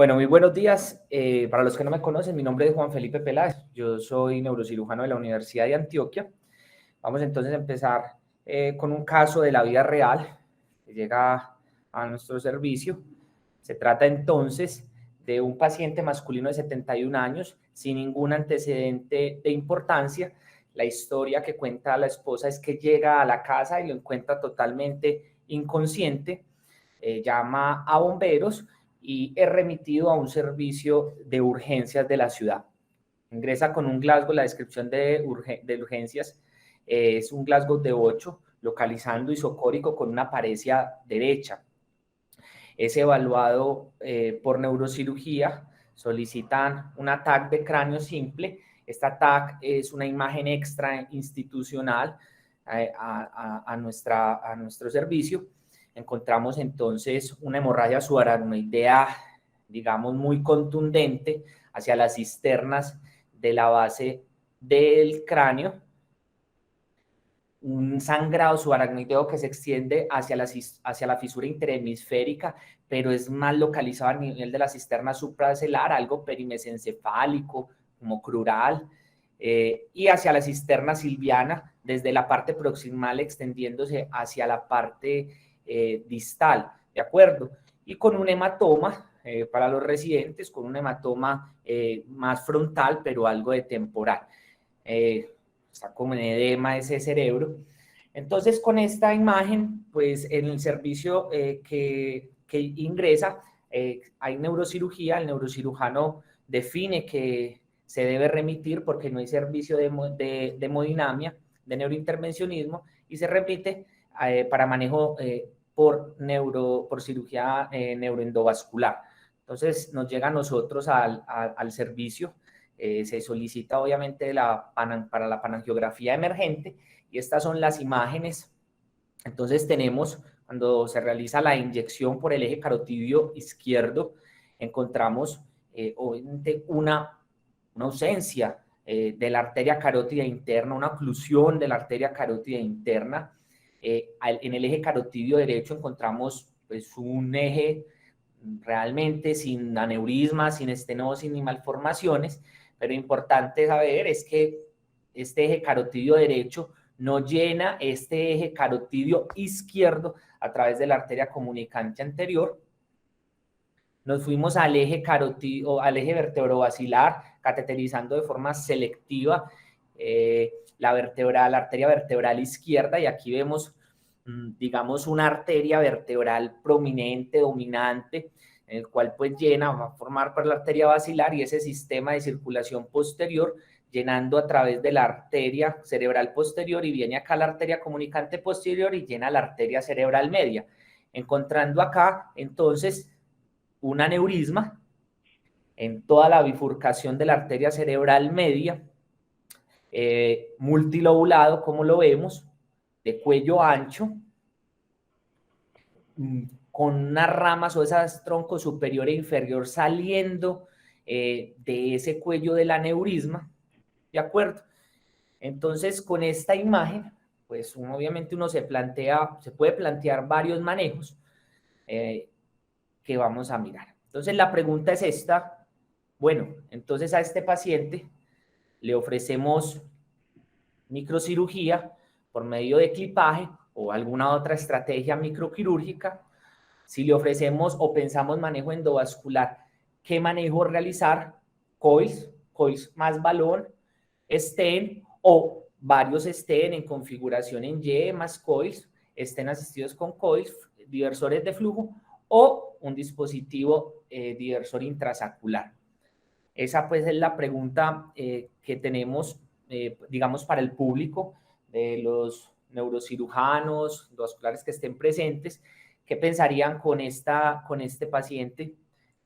Bueno, muy buenos días. Para los que no me conocen, mi nombre es Juan Felipe Peláez. Yo soy neurocirujano de la Universidad de Antioquia. Vamos entonces a empezar con un caso de la vida real que llega a nuestro servicio. Se trata entonces de un paciente masculino de 71 años sin ningún antecedente de importancia. La historia que cuenta la esposa es que llega a la casa y lo encuentra totalmente inconsciente. Llama a bomberos y es remitido a un servicio de urgencias de la ciudad. Ingresa con un Glasgow, la descripción de urgencias es un Glasgow de 8, localizando isocórico con una paresia derecha. Es evaluado por neurocirugía, solicitan un ATAC de cráneo simple. Esta ATAC es una imagen extra institucional a nuestro servicio. Encontramos entonces una hemorragia subaracnoidea, digamos, muy contundente hacia las cisternas de la base del cráneo, un sangrado subaracnoideo que se extiende hacia la fisura interhemisférica, pero es más localizado a nivel de la cisterna supracelular, algo perimesencefálico, como crural, y hacia la cisterna silviana, desde la parte proximal extendiéndose hacia la parte distal, ¿de acuerdo? Y con un hematoma, para los residentes, con un hematoma más frontal, pero algo de temporal. Está como en edema ese cerebro. Entonces, con esta imagen, pues en el servicio que ingresa, hay neurocirugía, el neurocirujano define que se debe remitir porque no hay servicio de hemodinamia, de neurointervencionismo, y se remite para manejo por cirugía neuroendovascular. Entonces, nos llega a nosotros al servicio. Se solicita obviamente para la panangiografía emergente, y estas son las imágenes. Entonces tenemos, cuando se realiza la inyección por el eje carotidio izquierdo, encontramos obviamente una ausencia de la arteria carótida interna, una oclusión de la arteria carótida interna. En el eje carotidio derecho encontramos pues, un eje realmente sin aneurismas, sin estenosis ni malformaciones, pero importante saber es que este eje carotidio derecho no llena este eje carotidio izquierdo a través de la arteria comunicante anterior. Nos fuimos al eje carotidio, al eje vertebrobasilar, cateterizando de forma selectiva la arteria vertebral izquierda, y aquí vemos, digamos, una arteria vertebral prominente, dominante, en el cual pues llena, va a formar por la arteria basilar y ese sistema de circulación posterior, llenando a través de la arteria cerebral posterior, y viene acá la arteria comunicante posterior y llena la arteria cerebral media, encontrando acá entonces un aneurisma en toda la bifurcación de la arteria cerebral media, multilobulado, como lo vemos, de cuello ancho, con unas ramas o esas troncos superior e inferior saliendo de ese cuello del aneurisma, ¿de acuerdo? Entonces, con esta imagen, pues obviamente uno se puede plantear varios manejos que vamos a mirar. Entonces, la pregunta es esta. Bueno, entonces a este paciente le ofrecemos microcirugía por medio de clipaje o alguna otra estrategia microquirúrgica. Si le ofrecemos o pensamos manejo endovascular, ¿qué manejo realizar? Coils más balón, stent o varios stent en configuración en Y más coils, stent asistidos con coils, diversores de flujo o un dispositivo diversor intrasaccular. Esa pues es la pregunta que tenemos, digamos, para el público de los neurocirujanos, vasculares que estén presentes. ¿Qué pensarían con este paciente?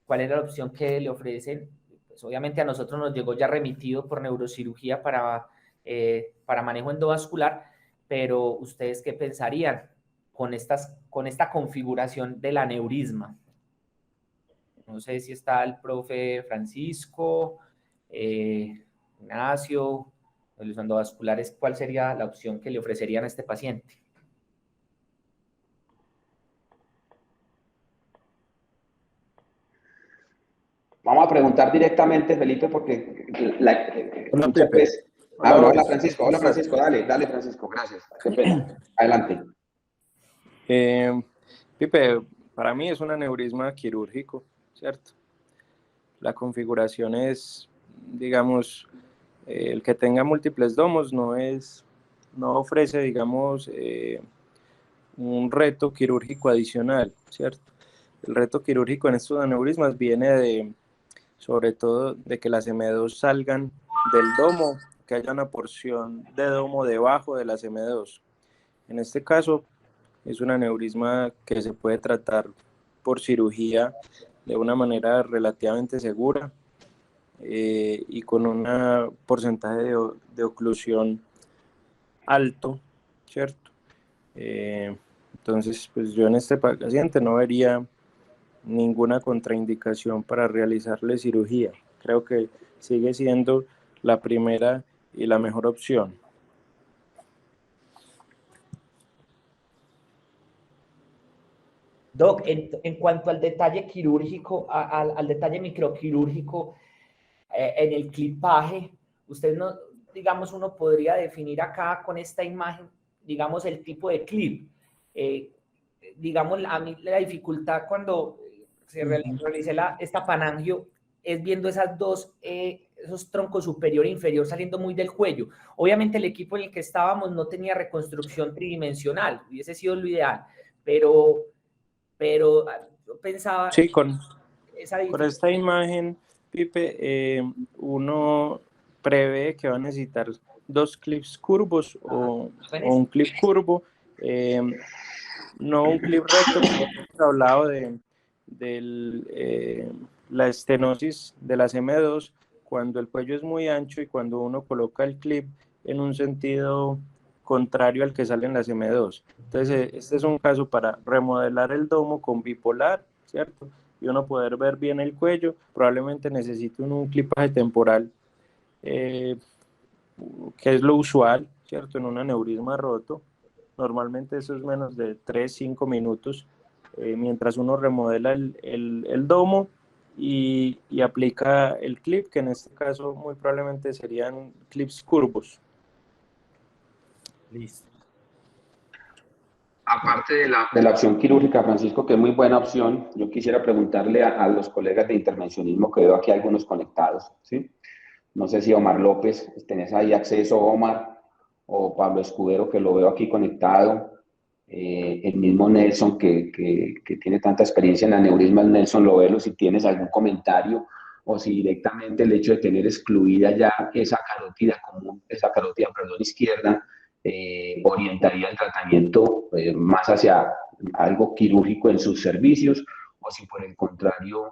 ¿Cuál era la opción que le ofrecen? Pues obviamente a nosotros nos llegó ya remitido por neurocirugía para manejo endovascular, pero ¿ustedes qué pensarían con esta configuración del aneurisma? No sé si está el profe Francisco, Ignacio, los endovasculares, ¿cuál sería la opción que le ofrecerían a este paciente? Vamos a preguntar directamente, Felipe, porque Hola, muchas Pipe. veces... Hola, Bueno, hola Boris. Francisco, ¿Cómo hola estás? Francisco, dale Francisco, gracias, qué pena. Adelante. Pipe, para mí es un aneurisma quirúrgico, ¿cierto? La configuración es, digamos, el que tenga múltiples domos no ofrece, digamos, un reto quirúrgico adicional, ¿cierto? El reto quirúrgico en estos aneurismas viene sobre todo, de que las M2 salgan del domo, que haya una porción de domo debajo de las M2. En este caso, es un aneurisma que se puede tratar por cirugía de una manera relativamente segura y con un porcentaje de oclusión alto, ¿cierto? Entonces, pues yo en este paciente no vería ninguna contraindicación para realizarle cirugía. Creo que sigue siendo la primera y la mejor opción. Doc, en cuanto al detalle quirúrgico, al detalle microquirúrgico, en el clipaje, usted no, digamos, uno podría definir acá con esta imagen, digamos, el tipo de clip. Eh, digamos, a mí la dificultad cuando se realicé esta panangio es viendo esas dos, esos troncos superior e inferior saliendo muy del cuello. Obviamente el equipo en el que estábamos no tenía reconstrucción tridimensional, hubiese sido lo ideal, pero yo pensaba Sí, esa con dificultad. esta imagen, Pipe, uno prevé que va a necesitar dos clips curvos o un clip curvo, eh, no un clip recto, como hemos hablado de la estenosis de las M2, cuando el cuello es muy ancho y cuando uno coloca el clip en un sentido contrario al que salen las M2. Entonces, este es un caso para remodelar el domo con bipolar, ¿cierto? Y uno poder ver bien el cuello, probablemente necesite un clipaje temporal, eh, que es lo usual, ¿cierto? En un aneurisma roto. Normalmente eso es menos de 3-5 minutos, mientras uno remodela el domo y aplica el clip, que en este caso muy probablemente serían clips curvos. Listo. Aparte de la opción quirúrgica, Francisco, que es muy buena opción, yo quisiera preguntarle a los colegas de intervencionismo, que veo aquí algunos conectados, ¿sí? No sé si Omar López, tenés ahí acceso, Omar, o Pablo Escudero, que lo veo aquí conectado, el mismo Nelson, que tiene tanta experiencia en aneurisma, Nelson Lovelo, si tienes algún comentario, o si directamente el hecho de tener excluida ya esa carótida común, esa carótida, perdón, izquierda, orientaría el tratamiento más hacia algo quirúrgico en sus servicios, o si por el contrario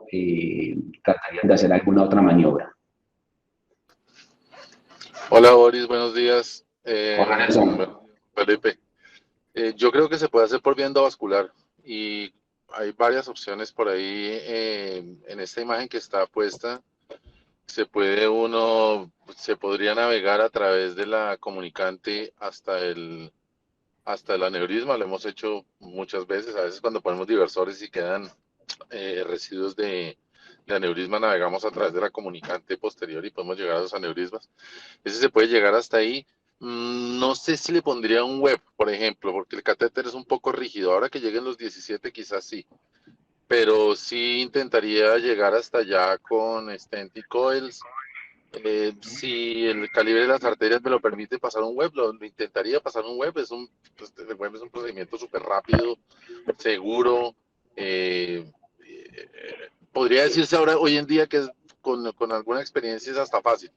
tratarían de hacer alguna otra maniobra. Hola Boris, buenos días. Hola Nelson. Felipe. Yo creo que se puede hacer por vía endovascular y hay varias opciones por ahí en esta imagen que está puesta. Se podría navegar a través de la comunicante hasta el aneurisma. Lo hemos hecho muchas veces. A veces cuando ponemos diversores y quedan residuos de aneurisma, navegamos a través de la comunicante posterior y podemos llegar a los aneurismas. Ese se puede llegar hasta ahí. No sé si le pondría un web, por ejemplo, porque el catéter es un poco rígido. Ahora que lleguen los 17 quizás sí, pero sí intentaría llegar hasta allá con stent y coils. Si el calibre de las arterias me lo permite pasar un web, lo intentaría pasar un web. El web es un procedimiento súper rápido, seguro. Podría decirse ahora, hoy en día, que es, con alguna experiencia es hasta fácil.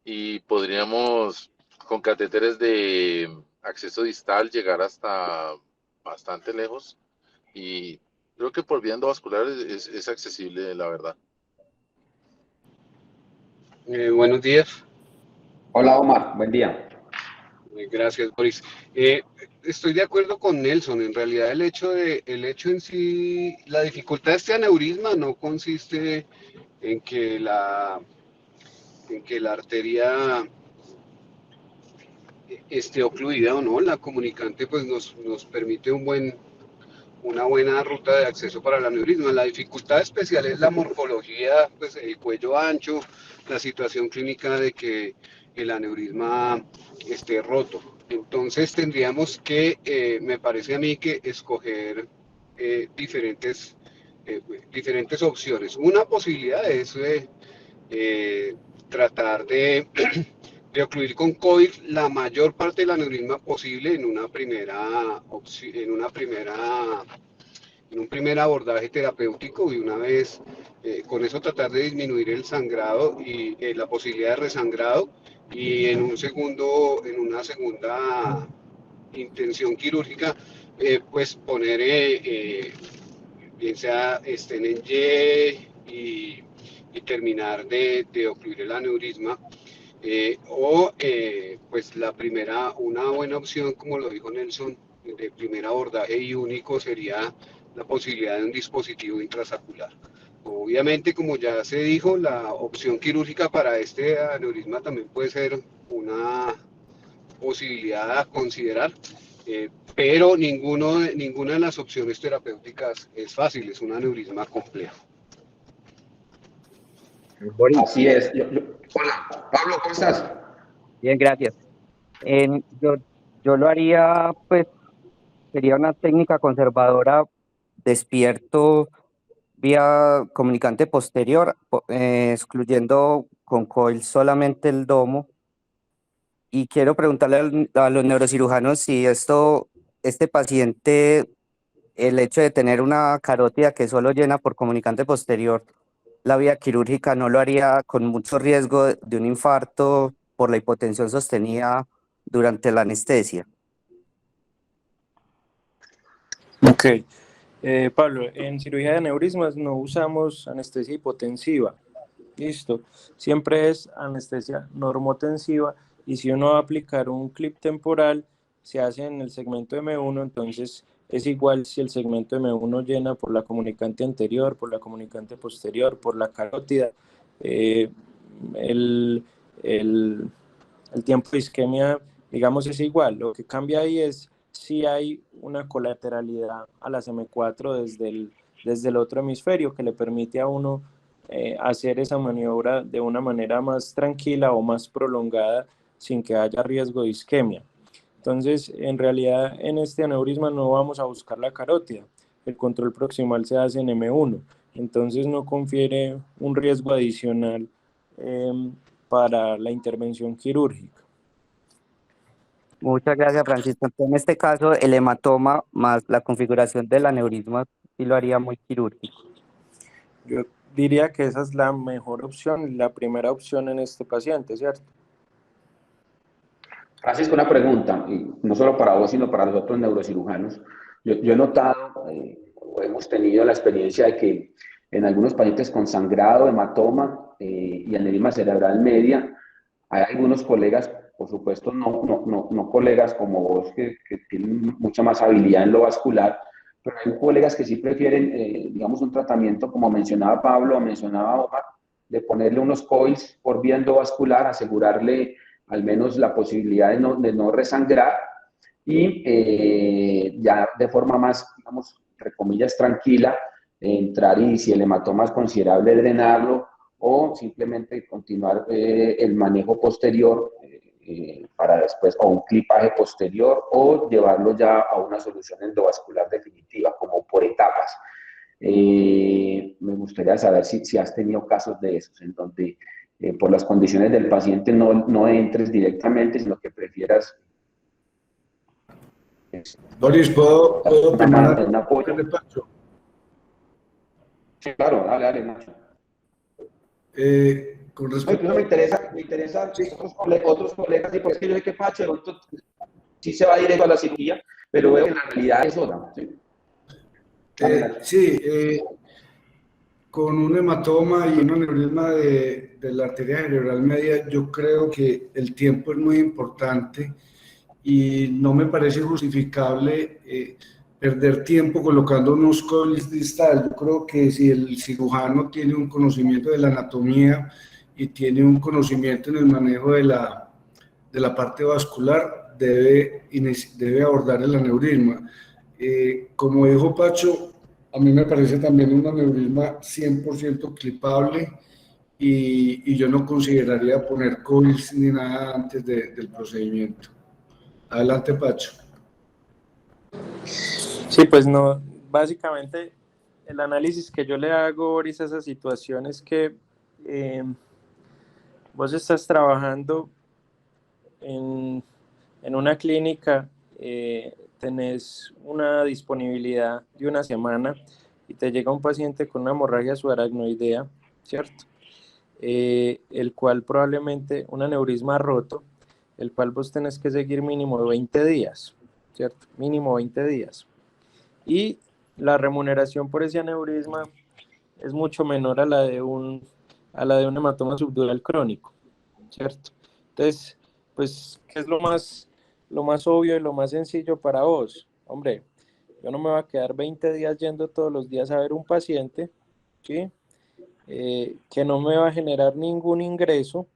Y podríamos, con catéteres de acceso distal, llegar hasta bastante lejos. Y creo que por vía endovascular es accesible, la verdad. Buenos días. Hola Omar, buen día. Gracias, Boris. Estoy de acuerdo con Nelson. En realidad, el hecho en sí, la dificultad de este aneurisma no consiste en que la arteria esté ocluida o no. La comunicante pues nos permite una buena ruta de acceso para el aneurisma. La dificultad especial es la morfología, pues el cuello ancho, la situación clínica de que el aneurisma esté roto. Entonces tendríamos que, me parece a mí, que escoger diferentes opciones. Una posibilidad es tratar de ocluir con coil la mayor parte del aneurisma posible en un primer abordaje terapéutico, y una vez con eso tratar de disminuir el sangrado y la posibilidad de resangrado, y en una segunda intención quirúrgica, pues poner bien sea estén en y terminar de ocluir el aneurisma. Pues una buena opción, como lo dijo Nelson, de primer abordaje y único, sería la posibilidad de un dispositivo intrasacular. Obviamente, como ya se dijo, la opción quirúrgica para este aneurisma también puede ser una posibilidad a considerar, pero ninguna de las opciones terapéuticas es fácil, es un aneurisma complejo. Boris. Así es. Hola, Pablo, ¿cómo estás? Bien, gracias. Yo lo haría, pues, sería una técnica conservadora, despierto vía comunicante posterior, excluyendo con coil solamente el domo. Y quiero preguntarle a los neurocirujanos si este paciente, el hecho de tener una carótida que solo llena por comunicante posterior, la vía quirúrgica no lo haría con mucho riesgo de un infarto por la hipotensión sostenida durante la anestesia. Ok. Pablo, en cirugía de aneurismas no usamos anestesia hipotensiva. Listo. Siempre es anestesia normotensiva, y si uno va a aplicar un clip temporal, se hace en el segmento M1, entonces es igual si el segmento M1 llena por la comunicante anterior, por la comunicante posterior, por la carótida. El tiempo de isquemia, digamos, es igual. Lo que cambia ahí es si hay una colateralidad a las M4 desde el otro hemisferio, que le permite a uno hacer esa maniobra de una manera más tranquila o más prolongada sin que haya riesgo de isquemia. Entonces, en realidad, en este aneurisma no vamos a buscar la carótida. El control proximal se hace en M1, entonces no confiere un riesgo adicional para la intervención quirúrgica. Muchas gracias, Francisco. Entonces, en este caso, el hematoma más la configuración del aneurisma sí lo haría muy quirúrgico. Yo diría que esa es la mejor opción, la primera opción en este paciente, ¿cierto? Francisco, una pregunta, y no solo para vos, sino para los otros neurocirujanos. Yo he notado, o hemos tenido la experiencia de que en algunos pacientes con sangrado, hematoma y aneurisma cerebral media, hay algunos colegas, por supuesto, no colegas como vos, que tienen mucha más habilidad en lo vascular, pero hay colegas que sí prefieren, digamos, un tratamiento, como mencionaba Pablo o mencionaba Omar, de ponerle unos coils por vía endovascular, asegurarle al menos la posibilidad de no resangrar, y ya de forma más, digamos, entre comillas, tranquila, entrar, y si el hematoma es considerable, drenarlo, o simplemente continuar el manejo posterior para después, o un clipaje posterior, o llevarlo ya a una solución endovascular definitiva, como por etapas. Me gustaría saber si has tenido casos de esos, en donde por las condiciones del paciente no entres directamente, sino que prefieras... Boris, ¿puedo tomar un apoyo? Sí, claro, dale, Nacho. Con respecto me interesa sí. otros colegas, y pues que yo sé que Pacho sí se va directo a la cirugía, pero veo que la realidad es otra. ¿Sí? Con un hematoma y un aneurisma de la arteria cerebral media, yo creo que el tiempo es muy importante y no me parece justificable perder tiempo colocando unos coils distales. Yo creo que si el cirujano tiene un conocimiento de la anatomía y tiene un conocimiento en el manejo de la parte vascular, debe abordar el aneurisma. Como dijo Pacho, a mí me parece también un aneurisma 100% clipable y yo no consideraría poner coils ni nada antes del procedimiento. Adelante, Pacho. Sí, pues no, básicamente el análisis que yo le hago, Boris, a esa situación es que vos estás trabajando en una clínica, tenés una disponibilidad de una semana y te llega un paciente con una hemorragia subaracnoidea, ¿cierto? El cual probablemente un aneurisma roto, el cual vos tenés que seguir mínimo 20 días, ¿cierto? Mínimo 20 días. Y la remuneración por ese aneurisma es mucho menor a la de un hematoma subdural crónico, ¿cierto? Entonces, pues, ¿qué es lo más obvio y lo más sencillo para vos? Hombre, yo no me voy a quedar 20 días yendo todos los días a ver un paciente, ¿sí? Que no me va a generar ningún ingreso,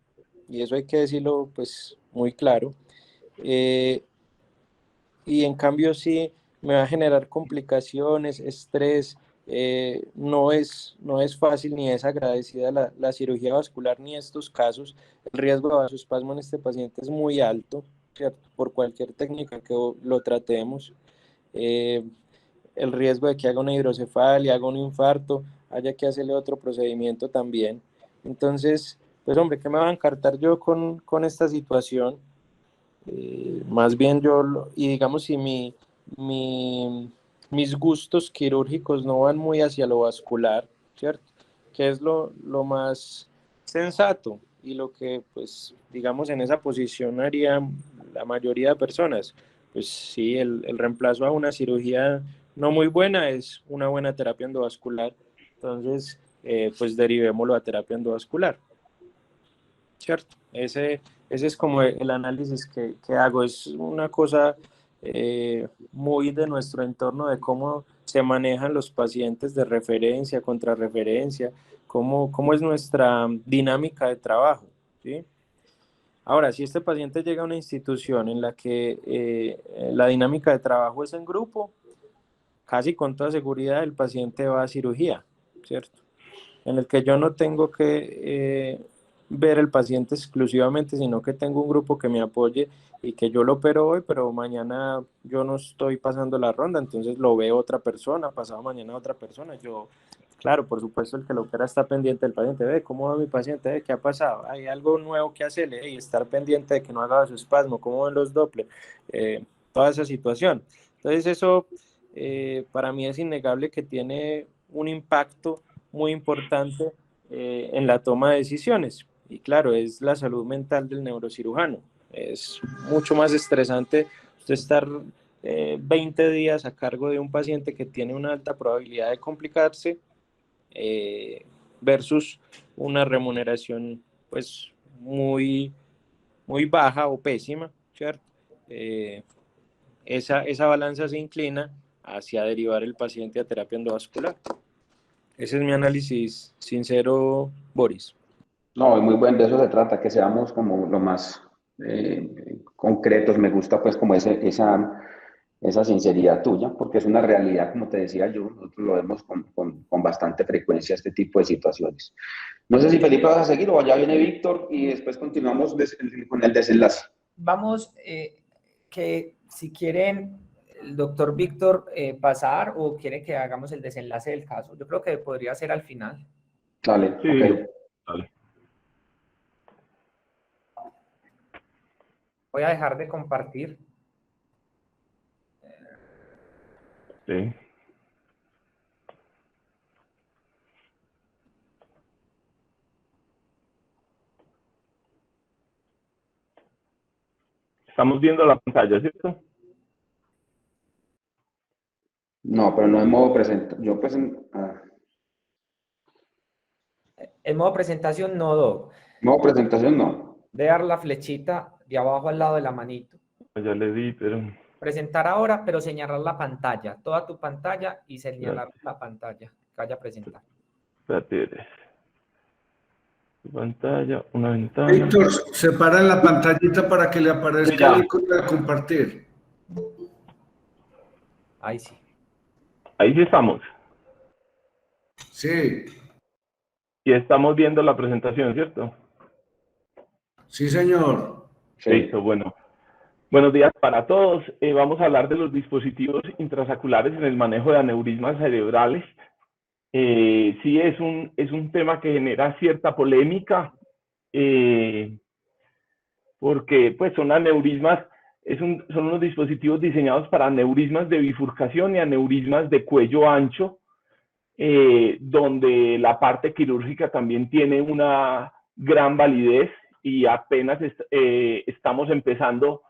y eso hay que decirlo, pues, muy claro. Y en cambio sí me va a generar complicaciones, estrés, no es fácil ni es agradecida la cirugía vascular ni estos casos. El riesgo de vasoespasmo en este paciente es muy alto, ¿cierto? Por cualquier técnica que lo tratemos. Eh, el riesgo de que haga una hidrocefalia, haga un infarto, haya que hacerle otro procedimiento también. Entonces, pues hombre, ¿qué me va a encartar yo con esta situación? Más bien y digamos, si mis gustos quirúrgicos no van muy hacia lo vascular, ¿cierto? Que es lo más sensato y lo que, pues, digamos, en esa posición haría la mayoría de personas. Pues sí, el reemplazo a una cirugía no muy buena es una buena terapia endovascular. Entonces, pues derivémoslo a terapia endovascular, ¿cierto? Ese es como el análisis que hago. Es una cosa muy de nuestro entorno, de cómo se manejan los pacientes de referencia, contrarreferencia, cómo es nuestra dinámica de trabajo, ¿sí? Ahora, si este paciente llega a una institución en la que la dinámica de trabajo es en grupo, casi con toda seguridad el paciente va a cirugía, ¿cierto? En el que yo no tengo que ver el paciente exclusivamente, sino que tengo un grupo que me apoye y que yo lo opero hoy, pero mañana yo no estoy pasando la ronda, entonces lo ve otra persona, pasado mañana otra persona. Yo, claro, por supuesto, el que lo opera está pendiente del paciente, ve cómo va mi paciente, ve qué ha pasado, hay algo nuevo que hacerle, y estar pendiente de que no haga su espasmo, cómo ven los Doppler, toda esa situación. Entonces eso para mí es innegable que tiene un impacto muy importante en la toma de decisiones. Y claro, es la salud mental del neurocirujano. Es mucho más estresante usted estar 20 días a cargo de un paciente que tiene una alta probabilidad de complicarse versus una remuneración pues muy, muy baja o pésima, ¿cierto? Esa balanza se inclina hacia derivar el paciente a terapia endovascular. Ese es mi análisis sincero, Boris. No, es muy bueno, de eso se trata, que seamos como lo más concretos. Me gusta pues como esa sinceridad tuya, porque es una realidad, como te decía yo, nosotros lo vemos con bastante frecuencia este tipo de situaciones. No sé si Felipe vas a seguir o ya viene Víctor y después continuamos con el desenlace. Vamos, que si quieren, el doctor Víctor pasar o quiere que hagamos el desenlace del caso. Yo creo que podría ser al final. Dale, Sí, ok. dale. Voy a dejar de compartir. Sí. Estamos viendo la pantalla, ¿cierto? No, pero no en modo presentación. Yo En modo presentación, no, Doc. modo presentación no. De dar la flechita de abajo al lado de la manito. Ya le di, pero... Presentar ahora, pero señalar la pantalla. Toda tu pantalla y señalar la pantalla que vaya a presentar. Espérate. Pantalla, una ventana. Víctor, separa la pantallita para que le aparezca Ya. el icono de compartir. Ahí sí. Ahí sí estamos. Sí, Y estamos viendo la presentación, ¿cierto? sí, señor. Sí. Listo, bueno. Buenos días para todos. Vamos a hablar de los dispositivos intrasaculares en el manejo de aneurismas cerebrales. Sí, es un tema que genera cierta polémica, porque pues son aneurismas, son unos dispositivos diseñados para aneurismas de bifurcación y aneurismas de cuello ancho, donde la parte quirúrgica también tiene una gran validez y apenas estamos empezando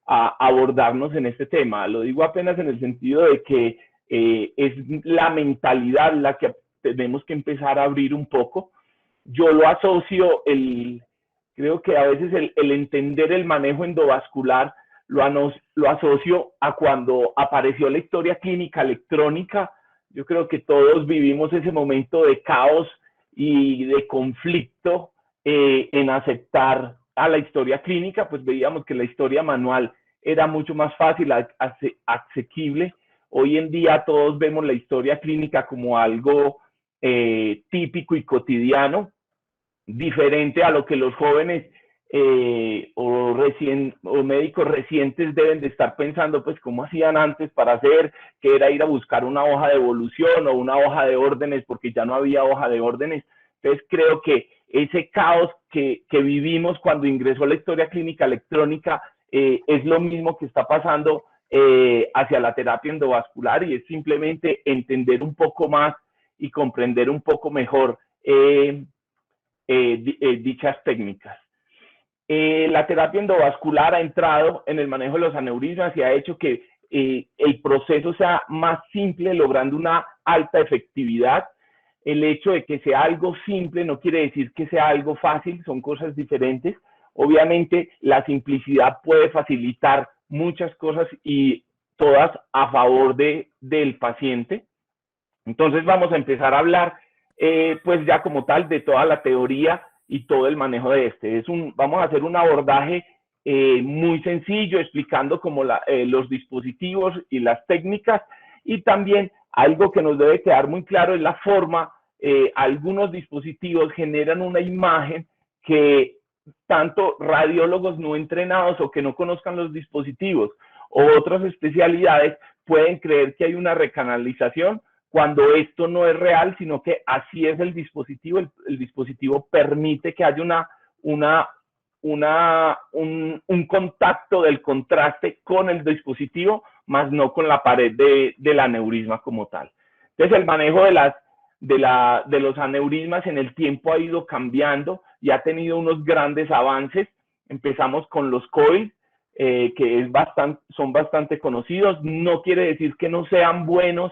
a abordarnos en este tema. Lo digo apenas en el sentido de que es la mentalidad la que tenemos que empezar a abrir un poco. Yo lo asocio, creo que a veces el entender el manejo endovascular lo asocio a cuando apareció la historia clínica electrónica. Yo creo que todos vivimos ese momento de caos y de conflicto en aceptar a la historia clínica, pues veíamos que la historia manual era mucho más fácil, asequible. Hoy en día todos vemos la historia clínica como algo típico y cotidiano, diferente a lo que los jóvenes o médicos recientes deben de estar pensando, pues cómo hacían antes para hacer, que era ir a buscar una hoja de evolución o una hoja de órdenes, porque ya no había hoja de órdenes. Entonces creo que ese caos que vivimos cuando ingresó la historia clínica electrónica es lo mismo que está pasando hacia la terapia endovascular, y es simplemente entender un poco más y comprender un poco mejor dichas técnicas. La terapia endovascular ha entrado en el manejo de los aneurismas y ha hecho que el proceso sea más simple, logrando una alta efectividad. El hecho de que sea algo simple no quiere decir que sea algo fácil, son cosas diferentes. Obviamente la simplicidad puede facilitar muchas cosas y todas a favor del paciente. Entonces vamos a empezar a hablar pues ya como tal de toda la teoría y todo el manejo de este. Vamos a hacer un abordaje muy sencillo, explicando como los dispositivos y las técnicas, y también algo que nos debe quedar muy claro es la forma. Algunos dispositivos generan una imagen que tanto radiólogos no entrenados o que no conozcan los dispositivos o otras especialidades pueden creer que hay una recanalización, cuando esto no es real, sino que así es el dispositivo. El dispositivo permite que haya un contacto del contraste con el dispositivo, más no con la pared del aneurisma como tal. Entonces el manejo de los aneurismas en el tiempo ha ido cambiando y ha tenido unos grandes avances. Empezamos con los coils, que son bastante conocidos. No quiere decir que no sean buenos,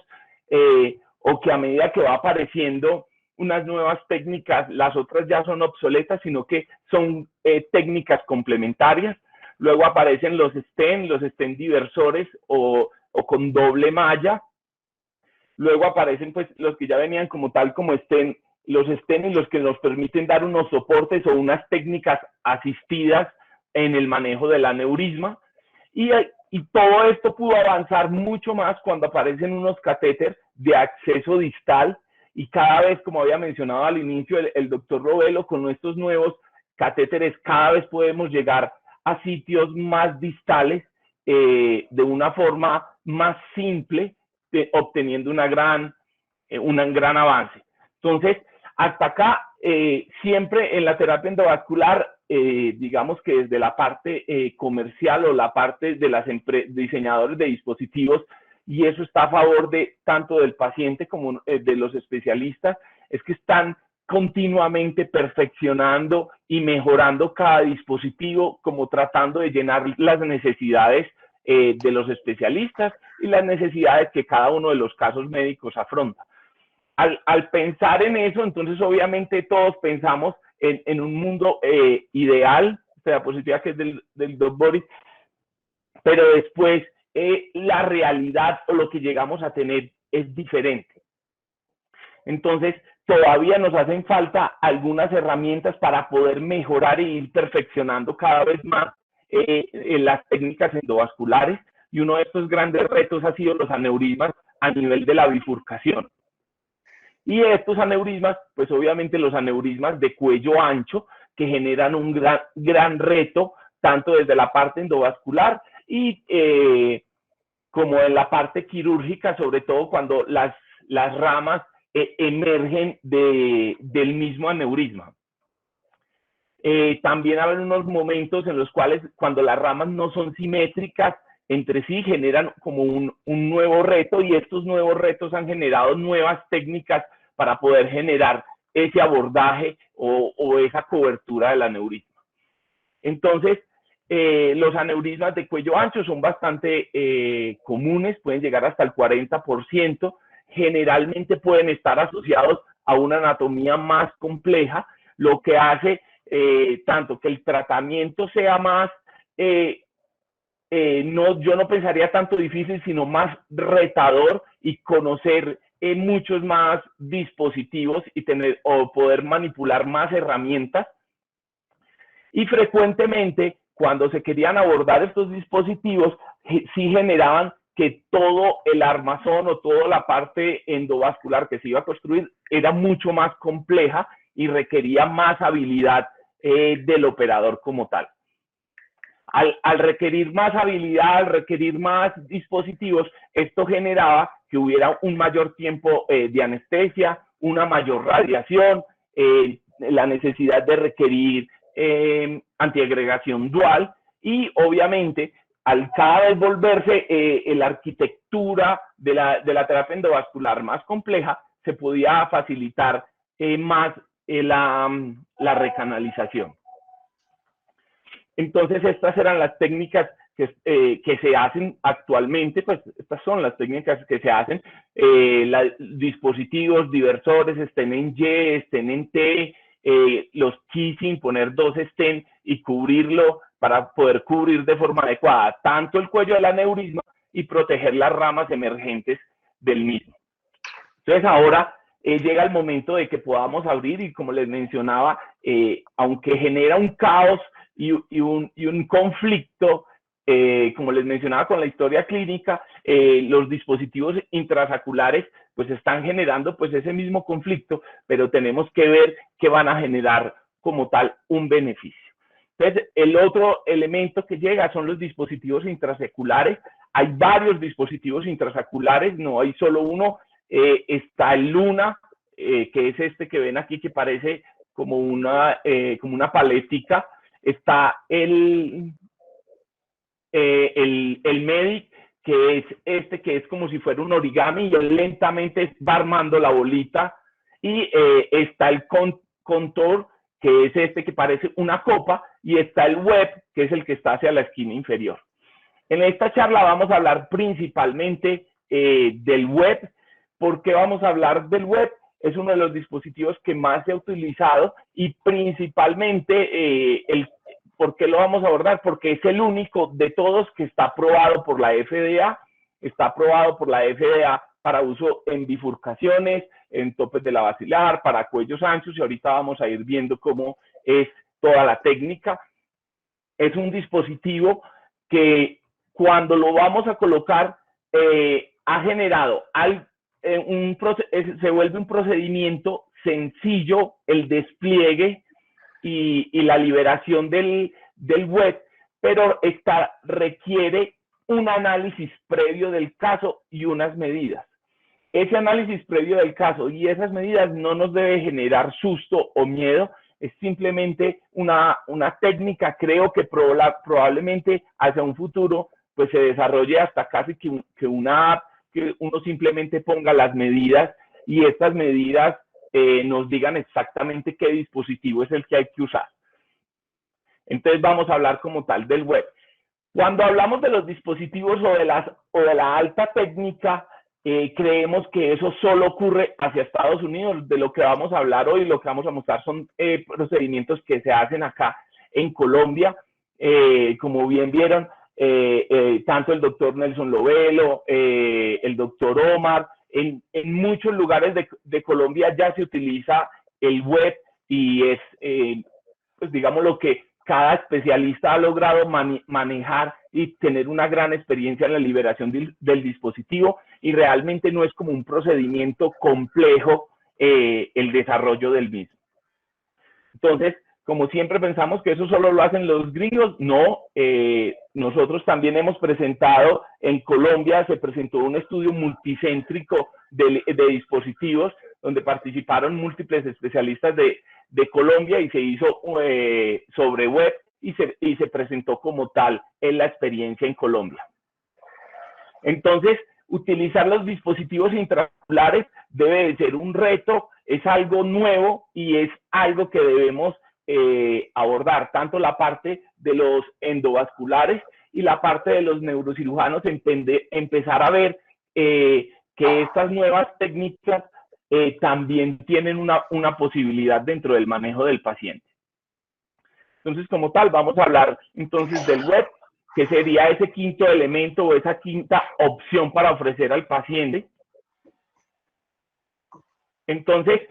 o que a medida que va apareciendo unas nuevas técnicas, las otras ya son obsoletas, sino que son técnicas complementarias. Luego aparecen los stent diversores o con doble malla. Luego aparecen pues los que ya venían como tal como stent, los stent, y los que nos permiten dar unos soportes o unas técnicas asistidas en el manejo del aneurisma. Y todo esto pudo avanzar mucho más cuando aparecen unos catéteres de acceso distal, y cada vez, como había mencionado al inicio el doctor Robelo, con estos nuevos catéteres cada vez podemos llegar a sitios más distales de una forma más simple, obteniendo un gran avance. Entonces, hasta acá, siempre en la terapia endovascular, digamos que desde la parte comercial o la parte de las diseñadores de dispositivos, y eso está a favor de tanto del paciente como de los especialistas, es que están continuamente perfeccionando y mejorando cada dispositivo, como tratando de llenar las necesidades de los especialistas y las necesidades que cada uno de los casos médicos afronta. Al pensar en eso, entonces obviamente todos pensamos en un mundo ideal, de la positiva que es del Doc Boris, pero después la realidad o lo que llegamos a tener es diferente. Entonces todavía nos hacen falta algunas herramientas para poder mejorar e ir perfeccionando cada vez más las técnicas endovasculares. y uno de estos grandes retos ha sido los aneurismas a nivel de la bifurcación. Y estos aneurismas, pues obviamente los aneurismas de cuello ancho, que generan un gran reto, tanto desde la parte endovascular y como en la parte quirúrgica, sobre todo cuando las ramas emergen del mismo aneurisma. También hay unos momentos en los cuales cuando las ramas no son simétricas entre sí generan como un nuevo reto, y estos nuevos retos han generado nuevas técnicas para poder generar ese abordaje o esa cobertura del aneurisma. Entonces, los aneurismas de cuello ancho son bastante comunes, pueden llegar hasta el 40%, generalmente pueden estar asociados a una anatomía más compleja, lo que hace tanto que el tratamiento sea más, yo no pensaría tanto difícil, sino más retador, y conocer muchos más dispositivos y poder manipular más herramientas. Y frecuentemente, cuando se querían abordar estos dispositivos, sí generaban que todo el armazón o toda la parte endovascular que se iba a construir era mucho más compleja y requería más habilidad del operador como tal. Al requerir más habilidad, al requerir más dispositivos, esto generaba que hubiera un mayor tiempo de anestesia, una mayor radiación, la necesidad de requerir antiagregación dual, y obviamente al cada vez volverse la arquitectura de la terapia endovascular más compleja, se podía facilitar más la recanalización. Entonces, estas eran las técnicas que se hacen actualmente, pues estas son las técnicas que se hacen, dispositivos diversores, estén en Y, estén en T, los kissing, poner 2 stent y cubrirlo para poder cubrir de forma adecuada tanto el cuello del aneurisma y proteger las ramas emergentes del mismo. Entonces ahora llega el momento de que podamos abrir, y como les mencionaba, aunque genera un caos y un conflicto, como les mencionaba con la historia clínica, los dispositivos intrasaculares pues están generando pues ese mismo conflicto, pero tenemos que ver que van a generar como tal un beneficio. Entonces, el otro elemento que llega son los dispositivos intrasaculares. Hay varios dispositivos intrasaculares, no hay solo uno. Está el Luna, que es este que ven aquí, que parece como una paletica. Está el Medic, que es este que es como si fuera un origami, y él lentamente va armando la bolita. Y está el Contour, que es este que parece una copa, y está el Web, que es el que está hacia la esquina inferior. En esta charla vamos a hablar principalmente del Web. ¿Por qué vamos a hablar del Web? Es uno de los dispositivos que más se ha utilizado, y principalmente, ¿por qué lo vamos a abordar? Porque es el único de todos que está aprobado por la FDA, para uso en bifurcaciones, en topes de la basilar, para cuellos anchos, y ahorita vamos a ir viendo cómo es toda la técnica. Es un dispositivo que cuando lo vamos a colocar ha generado se vuelve un procedimiento sencillo el despliegue y la liberación del web, pero requiere un análisis previo del caso y unas medidas. Ese análisis previo del caso y esas medidas no nos debe generar susto o miedo, es simplemente una técnica, creo que probablemente hacia un futuro pues se desarrolle hasta casi que una app, que uno simplemente ponga las medidas y estas medidas nos digan exactamente qué dispositivo es el que hay que usar. Entonces vamos a hablar como tal del web. Cuando hablamos de los dispositivos o de la alta técnica, creemos que eso solo ocurre hacia Estados Unidos. De lo que vamos a hablar hoy, lo que vamos a mostrar son procedimientos que se hacen acá en Colombia. Como bien vieron, tanto el doctor Nelson Lovelo, el doctor Omar, en muchos lugares de Colombia ya se utiliza el web, y es, pues digamos, lo que cada especialista ha logrado manejar y tener una gran experiencia en la liberación del dispositivo, y realmente no es como un procedimiento complejo el desarrollo del mismo. Entonces, como siempre pensamos que eso solo lo hacen los gringos, no, nosotros también hemos presentado, en Colombia se presentó un estudio multicéntrico de dispositivos donde participaron múltiples especialistas de Colombia, y se hizo sobre web y se presentó como tal en la experiencia en Colombia. Entonces, utilizar los dispositivos intraoculares debe de ser un reto, es algo nuevo y es algo que debemos abordar, tanto la parte de los endovasculares y la parte de los neurocirujanos, empezar a ver que estas nuevas técnicas también tienen una posibilidad dentro del manejo del paciente. Entonces, como tal, vamos a hablar entonces del web, que sería ese quinto elemento o esa quinta opción para ofrecer al paciente. Entonces,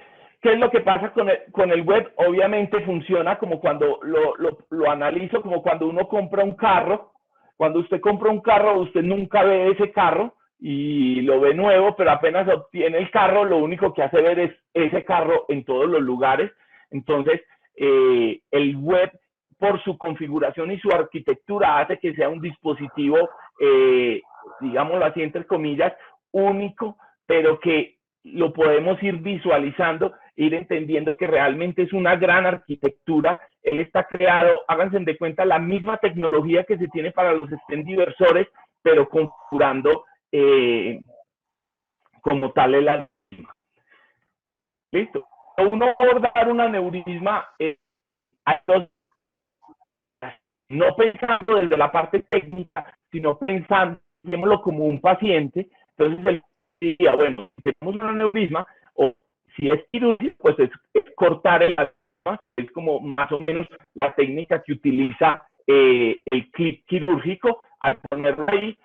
¿qué es lo que pasa con el web? Obviamente funciona como cuando lo analizo, como cuando uno compra un carro. Cuando usted compra un carro, usted nunca ve ese carro y lo ve nuevo, pero apenas obtiene el carro, lo único que hace ver es ese carro en todos los lugares. Entonces, el web, por su configuración y su arquitectura, hace que sea un dispositivo, digámoslo así, entre comillas, único, pero que lo podemos ir visualizando, ir entendiendo que realmente es una gran arquitectura. Él está creado, háganse de cuenta, la misma tecnología que se tiene para los stent diversores, pero configurando como tal el aneurisma. Listo. Uno abordar un aneurisma, no pensando desde la parte técnica, sino pensando, digámoslo, como un paciente. Entonces él diría, bueno, si tenemos un aneurisma, o si es quirúrgico, pues es cortar el aneurisma, es como más o menos la técnica que utiliza el clip quirúrgico. Al ponerlo ahí,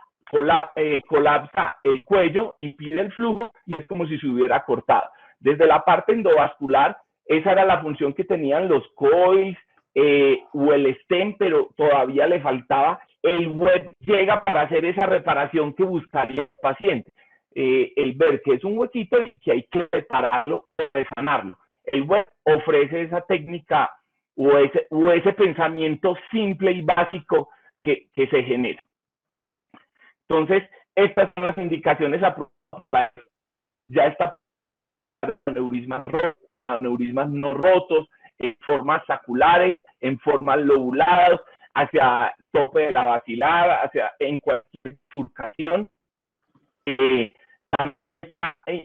colapsa el cuello, impide el flujo y es como si se hubiera cortado. Desde la parte endovascular, esa era la función que tenían los coils o el stent, pero todavía le faltaba. El web llega para hacer esa reparación que buscaría el paciente. El ver que es un huequito y que hay que repararlo, sanarlo. El web ofrece esa técnica o ese pensamiento simple y básico que se genera. Entonces, estas son las indicaciones apropiadas. Ya está aneurismas no rotos, en formas saculares, en formas lobuladas, hacia tope de la basilar, en cualquier bifurcación.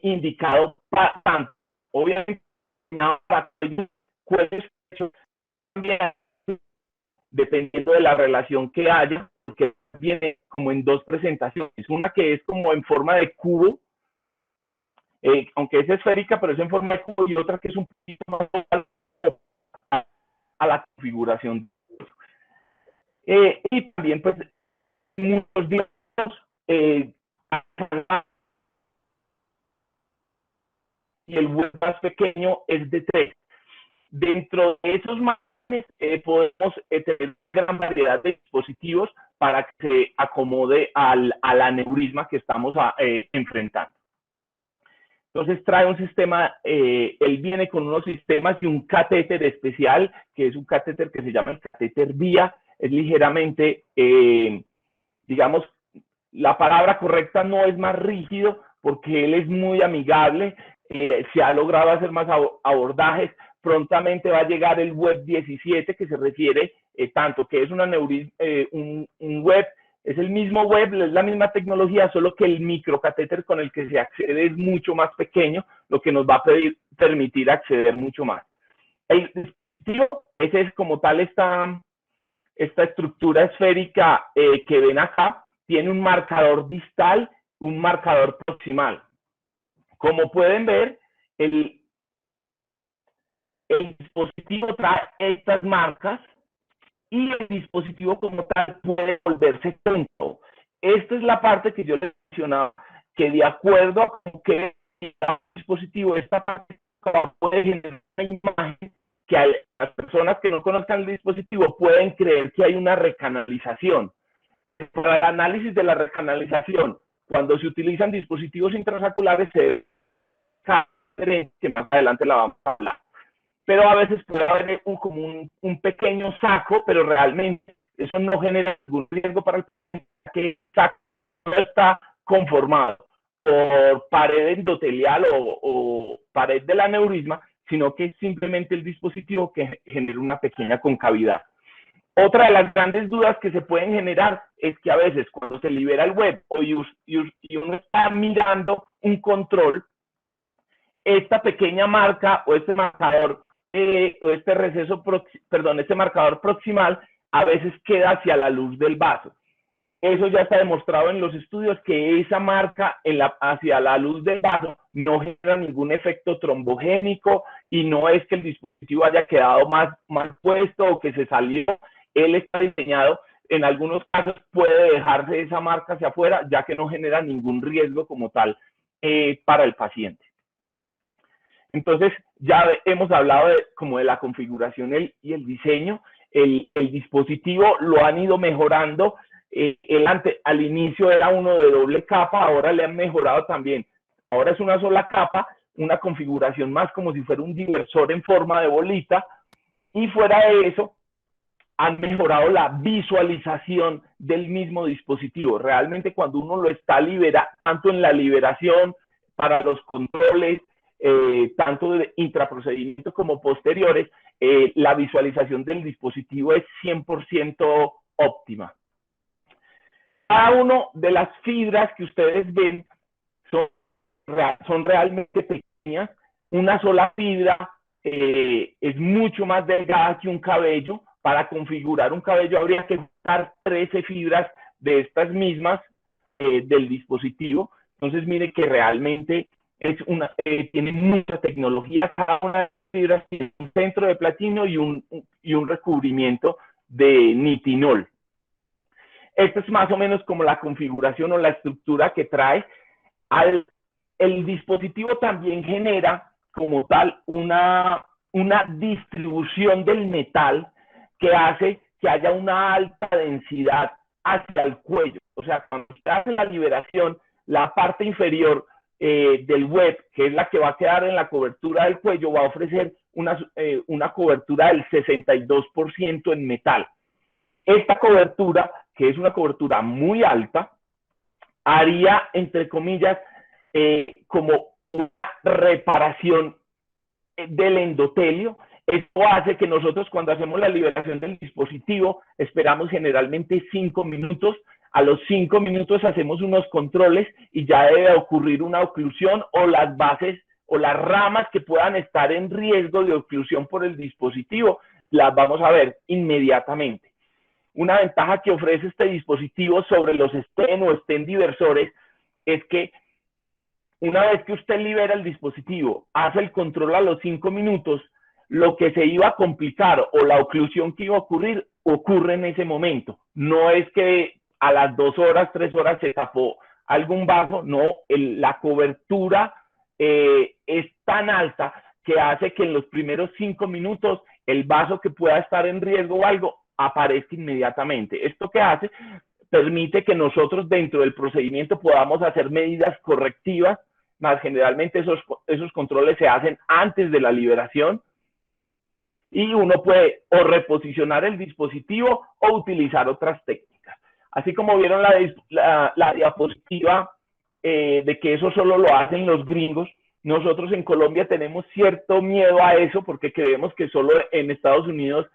Indicado para tanto, obviamente, para cuello estrecho, también, dependiendo de la relación que haya, porque viene como en dos presentaciones, una que es como en forma de cubo, aunque es esférica, pero es en forma de cubo, y otra que es un poquito más a la configuración. Y también, pues, muchos días y el web más pequeño es de 3. Dentro de esos márgenes podemos tener gran variedad de dispositivos para que se acomode al aneurisma que estamos enfrentando. Entonces trae un sistema, él viene con unos sistemas y un catéter especial, que es un catéter que se llama el catéter vía. Es ligeramente, digamos, la palabra correcta no es más rígido, porque él es muy amigable, se ha logrado hacer más abordajes. Prontamente va a llegar el web 17, que se refiere tanto que es un web, es el mismo web, es la misma tecnología, solo que el microcatéter con el que se accede es mucho más pequeño, lo que nos va a permitir acceder mucho más. El dispositivo, ese es como tal esta estructura esférica que ven acá, tiene un marcador distal, un marcador proximal. Como pueden ver, el dispositivo trae estas marcas y el dispositivo como tal puede volverse tonto. Esta es la parte que yo les mencionaba, que de acuerdo a con qué dispositivo esta parte puede generar una imagen las personas que no conozcan el dispositivo pueden creer que hay una recanalización. Para el análisis de la recanalización, cuando se utilizan dispositivos intrasaculares, se ve que más adelante la vamos a hablar. Pero a veces puede haber como un pequeño saco, pero realmente eso no genera ningún riesgo para el paciente, que el saco no está conformado por pared endotelial o pared del aneurisma, sino que es simplemente el dispositivo que genera una pequeña concavidad. Otra de las grandes dudas que se pueden generar es que a veces cuando se libera el web y uno está mirando un control, esta pequeña marca o este marcador o este marcador proximal a veces queda hacia la luz del vaso. Eso ya está demostrado en los estudios que esa marca hacia la luz del vaso no genera ningún efecto trombogénico y no es que el dispositivo haya quedado más puesto o que se salió. Él está diseñado, en algunos casos puede dejarse esa marca hacia afuera, ya que no genera ningún riesgo como tal para el paciente. Entonces, ya hemos hablado como de la configuración y el diseño. El dispositivo lo han ido mejorando. Al inicio era uno de doble capa, ahora le han mejorado también. Ahora es una sola capa, una configuración más como si fuera un diversor en forma de bolita. Y fuera de eso, han mejorado la visualización del mismo dispositivo. Realmente cuando uno lo está liberando, tanto en la liberación para los controles, tanto de intraprocedimiento como posteriores, la visualización del dispositivo es 100% óptima. Cada una de las fibras que ustedes ven son realmente pequeñas. Una sola fibra es mucho más delgada que un cabello. Para configurar un cabello habría que usar 13 fibras de estas mismas del dispositivo. Entonces, mire que realmente tiene mucha tecnología. Cada una de las fibras tiene un centro de platino y un recubrimiento de nitinol. Esta es más o menos como la configuración o la estructura que trae. El dispositivo también genera como tal una distribución del metal que hace que haya una alta densidad hacia el cuello. O sea, cuando se hace la liberación, la parte inferior del web, que es la que va a quedar en la cobertura del cuello, va a ofrecer una cobertura del 62% en metal. Esta cobertura, que es una cobertura muy alta, haría, entre comillas, como una reparación del endotelio. Esto hace que nosotros cuando hacemos la liberación del dispositivo esperamos generalmente 5 minutos. A los 5 minutos hacemos unos controles y ya debe ocurrir una oclusión o las bases o las ramas que puedan estar en riesgo de oclusión por el dispositivo, las vamos a ver inmediatamente. Una ventaja que ofrece este dispositivo sobre los stent o stent diversores es que una vez que usted libera el dispositivo, hace el control a los 5 minutos, lo que se iba a complicar o la oclusión que iba a ocurrir, ocurre en ese momento. No es que a las 2 horas, 3 horas se tapó algún vaso, no, la cobertura es tan alta que hace que en los primeros 5 minutos el vaso que pueda estar en riesgo o algo aparezca inmediatamente. ¿Esto qué hace? Permite que nosotros dentro del procedimiento podamos hacer medidas correctivas, más generalmente esos controles se hacen antes de la liberación, y uno puede o reposicionar el dispositivo o utilizar otras técnicas. Así como vieron la diapositiva de que eso solo lo hacen los gringos, nosotros en Colombia tenemos cierto miedo a eso porque creemos que solo en Estados Unidos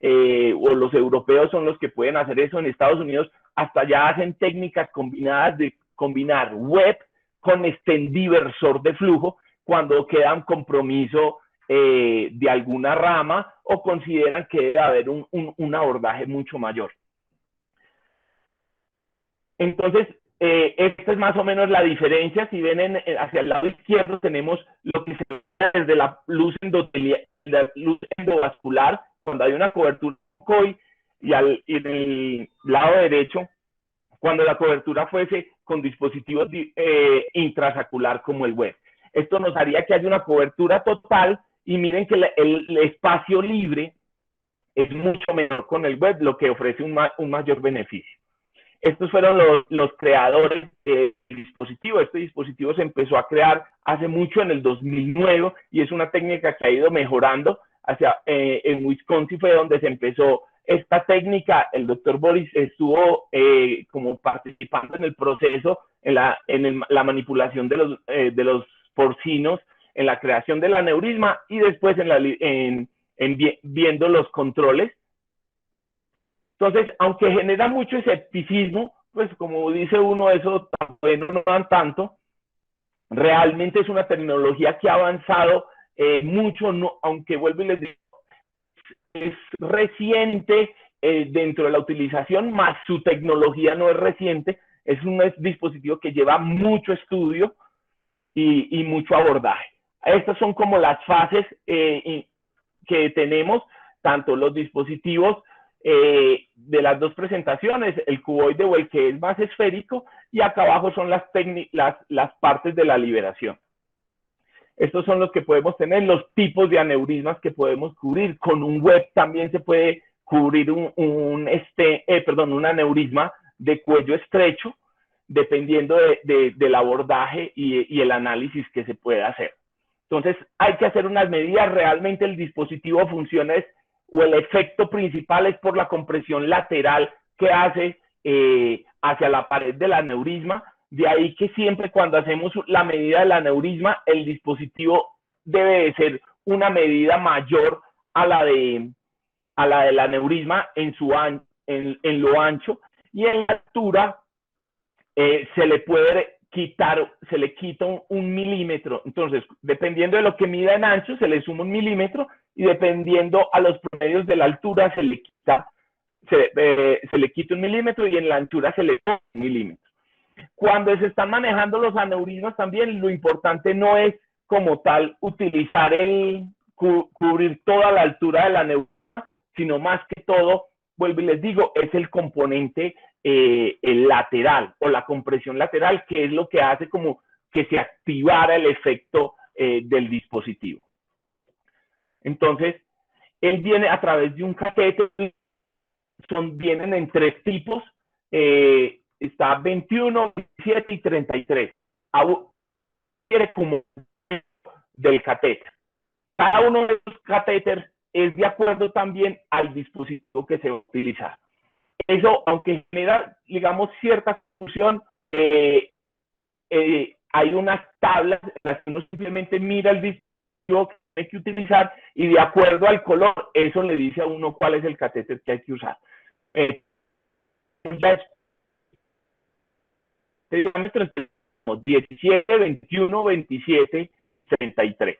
o los europeos son los que pueden hacer eso. En Estados Unidos hasta ya hacen técnicas combinadas de combinar web con stent diversor de flujo cuando queda un compromiso de alguna rama o consideran que debe haber un abordaje mucho mayor. Entonces, esta es más o menos la diferencia. Si ven hacia el lado izquierdo tenemos lo que se ve desde la luz endovascular, cuando hay una cobertura COI, y en el lado derecho, cuando la cobertura fuese con dispositivos intrasaculares como el web. Esto nos haría que haya una cobertura total y miren que el espacio libre es mucho menor con el web, lo que ofrece un mayor beneficio. Estos fueron los creadores del dispositivo. Este dispositivo se empezó a crear hace mucho, en el 2009, y es una técnica que ha ido mejorando. En Wisconsin fue donde se empezó esta técnica. El doctor Boris estuvo como participando en el proceso, en la manipulación de los porcinos, en la creación del aneurisma, y después viendo los controles. Entonces, aunque genera mucho escepticismo, pues como dice uno, eso tan bueno no dan tanto, realmente es una tecnología que ha avanzado mucho, aunque vuelvo y les digo, es reciente dentro de la utilización, más su tecnología no es reciente, es un dispositivo que lleva mucho estudio y mucho abordaje. Estas son como las fases que tenemos, tanto los dispositivos de las dos presentaciones, el cuboide o el que es más esférico, y acá abajo son las partes de la liberación. Estos son los que podemos tener, los tipos de aneurismas que podemos cubrir. Con un web también se puede cubrir un aneurisma de cuello estrecho, dependiendo del abordaje y el análisis que se puede hacer. Entonces, hay que hacer unas medidas. Realmente el dispositivo funciona o el efecto principal es por la compresión lateral que hace hacia la pared del aneurisma. De ahí que siempre cuando hacemos la medida del aneurisma, el dispositivo debe de ser una medida mayor a la del aneurisma en lo ancho, y en la altura se le quita un milímetro. Entonces, dependiendo de lo que mida en ancho, se le suma un milímetro, y dependiendo a los promedios de la altura, se le quita un milímetro, y en la anchura se le da un milímetro. Cuando se están manejando los aneurismas también, lo importante no es como tal utilizar cubrir toda la altura del aneurisma, sino más que todo, vuelvo y les digo, es el componente el lateral o la compresión lateral, que es lo que hace como que se activara el efecto del dispositivo. Entonces, él viene a través de un catéter. Vienen en 3 tipos, está 21, 27 y 33. Quiere como del catéter. Cada uno de los catéteres es de acuerdo también al dispositivo que se va a utilizar. Eso, aunque genera, digamos, cierta confusión, hay unas tablas en las que uno simplemente mira el dispositivo que hay que utilizar, y de acuerdo al color, eso le dice a uno cuál es el catéter que hay que usar. Diámetros 17, 21, 27, 33.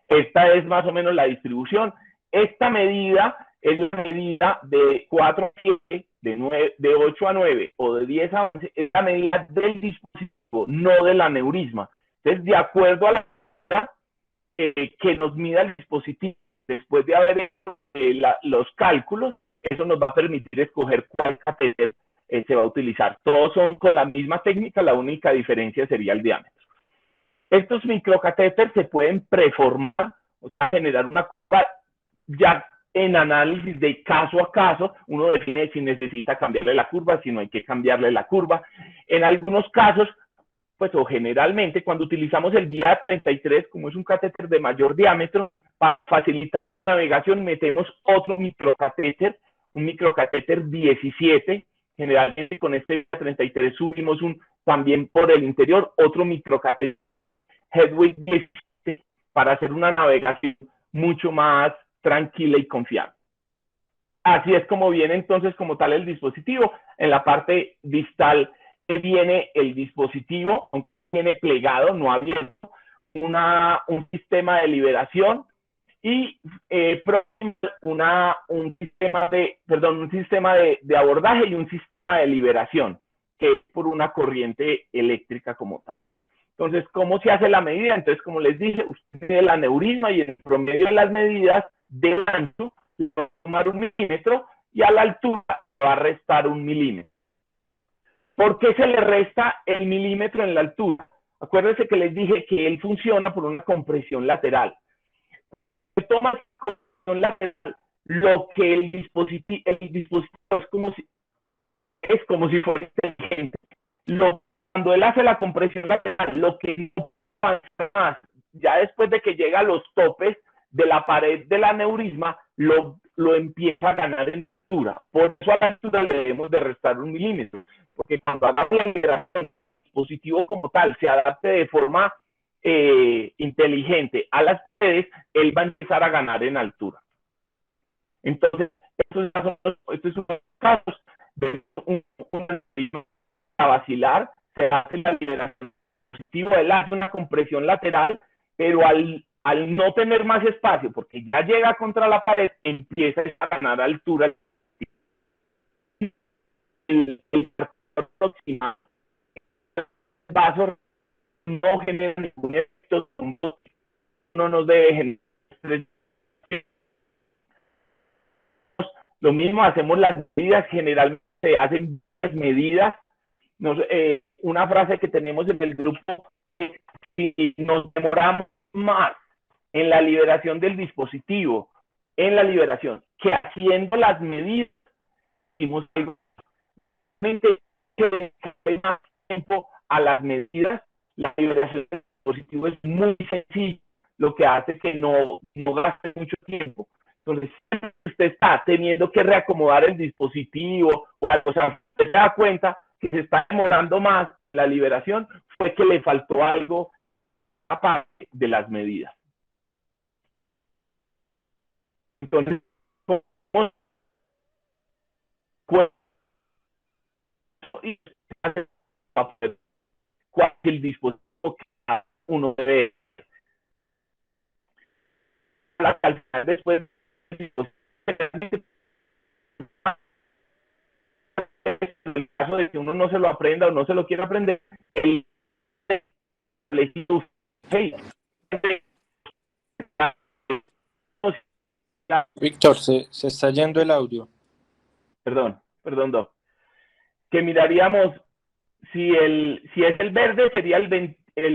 Esta es más o menos la distribución. Esta medida es la medida de 4 a 7, de 8 a 9 o de 10 a 11, es la medida del dispositivo, no del aneurisma. Entonces, de acuerdo a la medida que nos mida el dispositivo, después de haber hecho los cálculos, eso nos va a permitir escoger cuál catéter se va a utilizar. Todos son con la misma técnica, la única diferencia sería el diámetro. Estos microcatéteres se pueden preformar, o sea, generar una curva. Ya en análisis de caso a caso, uno define si necesita cambiarle la curva, si no hay que cambiarle la curva. En algunos casos, pues, o generalmente, cuando utilizamos el guía 33, como es un catéter de mayor diámetro, para facilitar la navegación, metemos otro microcatéter, un microcatéter 17. Generalmente con este 33 subimos también por el interior otro microcatéter Hedwig 17 para hacer una navegación mucho más tranquila y confiable. Así es como viene entonces como tal el dispositivo. En la parte distal viene el dispositivo, viene plegado, no abierto, un sistema de liberación y un sistema de abordaje y un sistema de liberación, que es por una corriente eléctrica como tal. Entonces, ¿cómo se hace la medida? Entonces, como les dije, usted tiene el aneurisma y en promedio de las medidas del ancho va a tomar 1 milímetro y a la altura va a restar 1 milímetro. ¿Por qué se le resta el milímetro en la altura? Acuérdense que les dije que él funciona por una compresión lateral. se toma compresión lateral, lo que el dispositivo es como si fuera inteligente. Cuando él hace la compresión lateral, lo que no pasa más, ya después de que llega a los topes de la pared del aneurisma, lo empieza a ganar en altura. Por eso a la altura le debemos de restar 1 milímetro, porque cuando hagamos la liberación del dispositivo como tal se adapte de forma inteligente a las paredes, él va a empezar a ganar en altura. Entonces, estos son los casos de un vacilar, se hace la liberación del dispositivo, él hace una compresión lateral, pero al no tener más espacio, porque ya llega contra la pared, empieza a ganar altura. El aproximado vaso no genera ningún efecto, no nos debe generar. Lo mismo hacemos las medidas, generalmente se hacen medidas. Una frase que tenemos en el grupo es: si nos demoramos más en la liberación del dispositivo, en la liberación, que haciendo las medidas, hicimos algo que más tiempo a las medidas. La liberación del dispositivo es muy sencilla, lo que hace que no gaste mucho tiempo. Entonces, si usted está teniendo que reacomodar el dispositivo, o sea, usted se da cuenta que se está demorando más la liberación, fue que le faltó algo aparte de las medidas. Entonces, ¿cuál es el dispositivo que uno debe calcular después? En el caso de que uno no se lo aprenda o no se lo quiera aprender, Víctor, se está yendo el audio. Perdón, Doc. Que miraríamos si es el verde sería el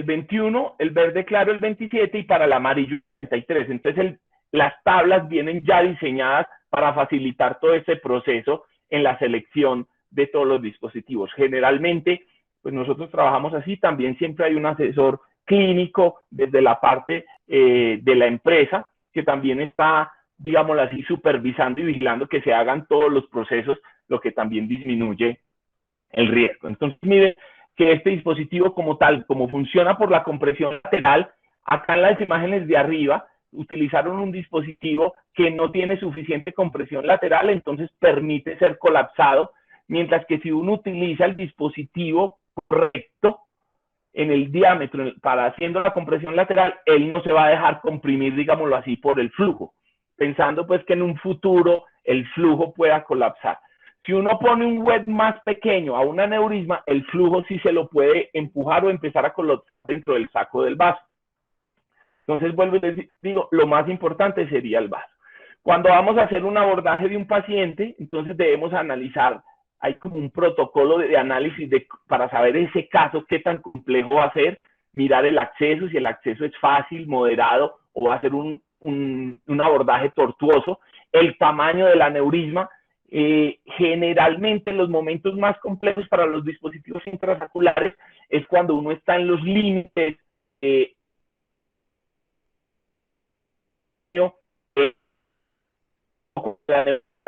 21, el verde claro el 27 y para el amarillo el 33. Entonces las tablas vienen ya diseñadas para facilitar todo ese proceso en la selección de todos los dispositivos. Generalmente, pues nosotros trabajamos así, también siempre hay un asesor clínico desde la parte de la empresa que también está, digámoslo así, supervisando y vigilando que se hagan todos los procesos, lo que también disminuye el riesgo. Entonces, miren que este dispositivo como tal, como funciona por la compresión lateral, acá en las imágenes de arriba, utilizaron un dispositivo que no tiene suficiente compresión lateral, entonces permite ser colapsado, mientras que si uno utiliza el dispositivo correcto en el diámetro para haciendo la compresión lateral, él no se va a dejar comprimir, digámoslo así, por el flujo, pensando pues que en un futuro el flujo pueda colapsar. Si uno pone un wet más pequeño a un aneurisma, el flujo sí se lo puede empujar o empezar a colocar dentro del saco del vaso. Entonces, vuelvo y les digo, lo más importante sería el vaso. Cuando vamos a hacer un abordaje de un paciente, entonces debemos analizar, hay como un protocolo de análisis para saber ese caso, qué tan complejo va a ser, mirar el acceso, si el acceso es fácil, moderado, o va a ser un abordaje tortuoso, el tamaño del aneurisma. Generalmente los momentos más complejos para los dispositivos intrasaculares es cuando uno está en los límites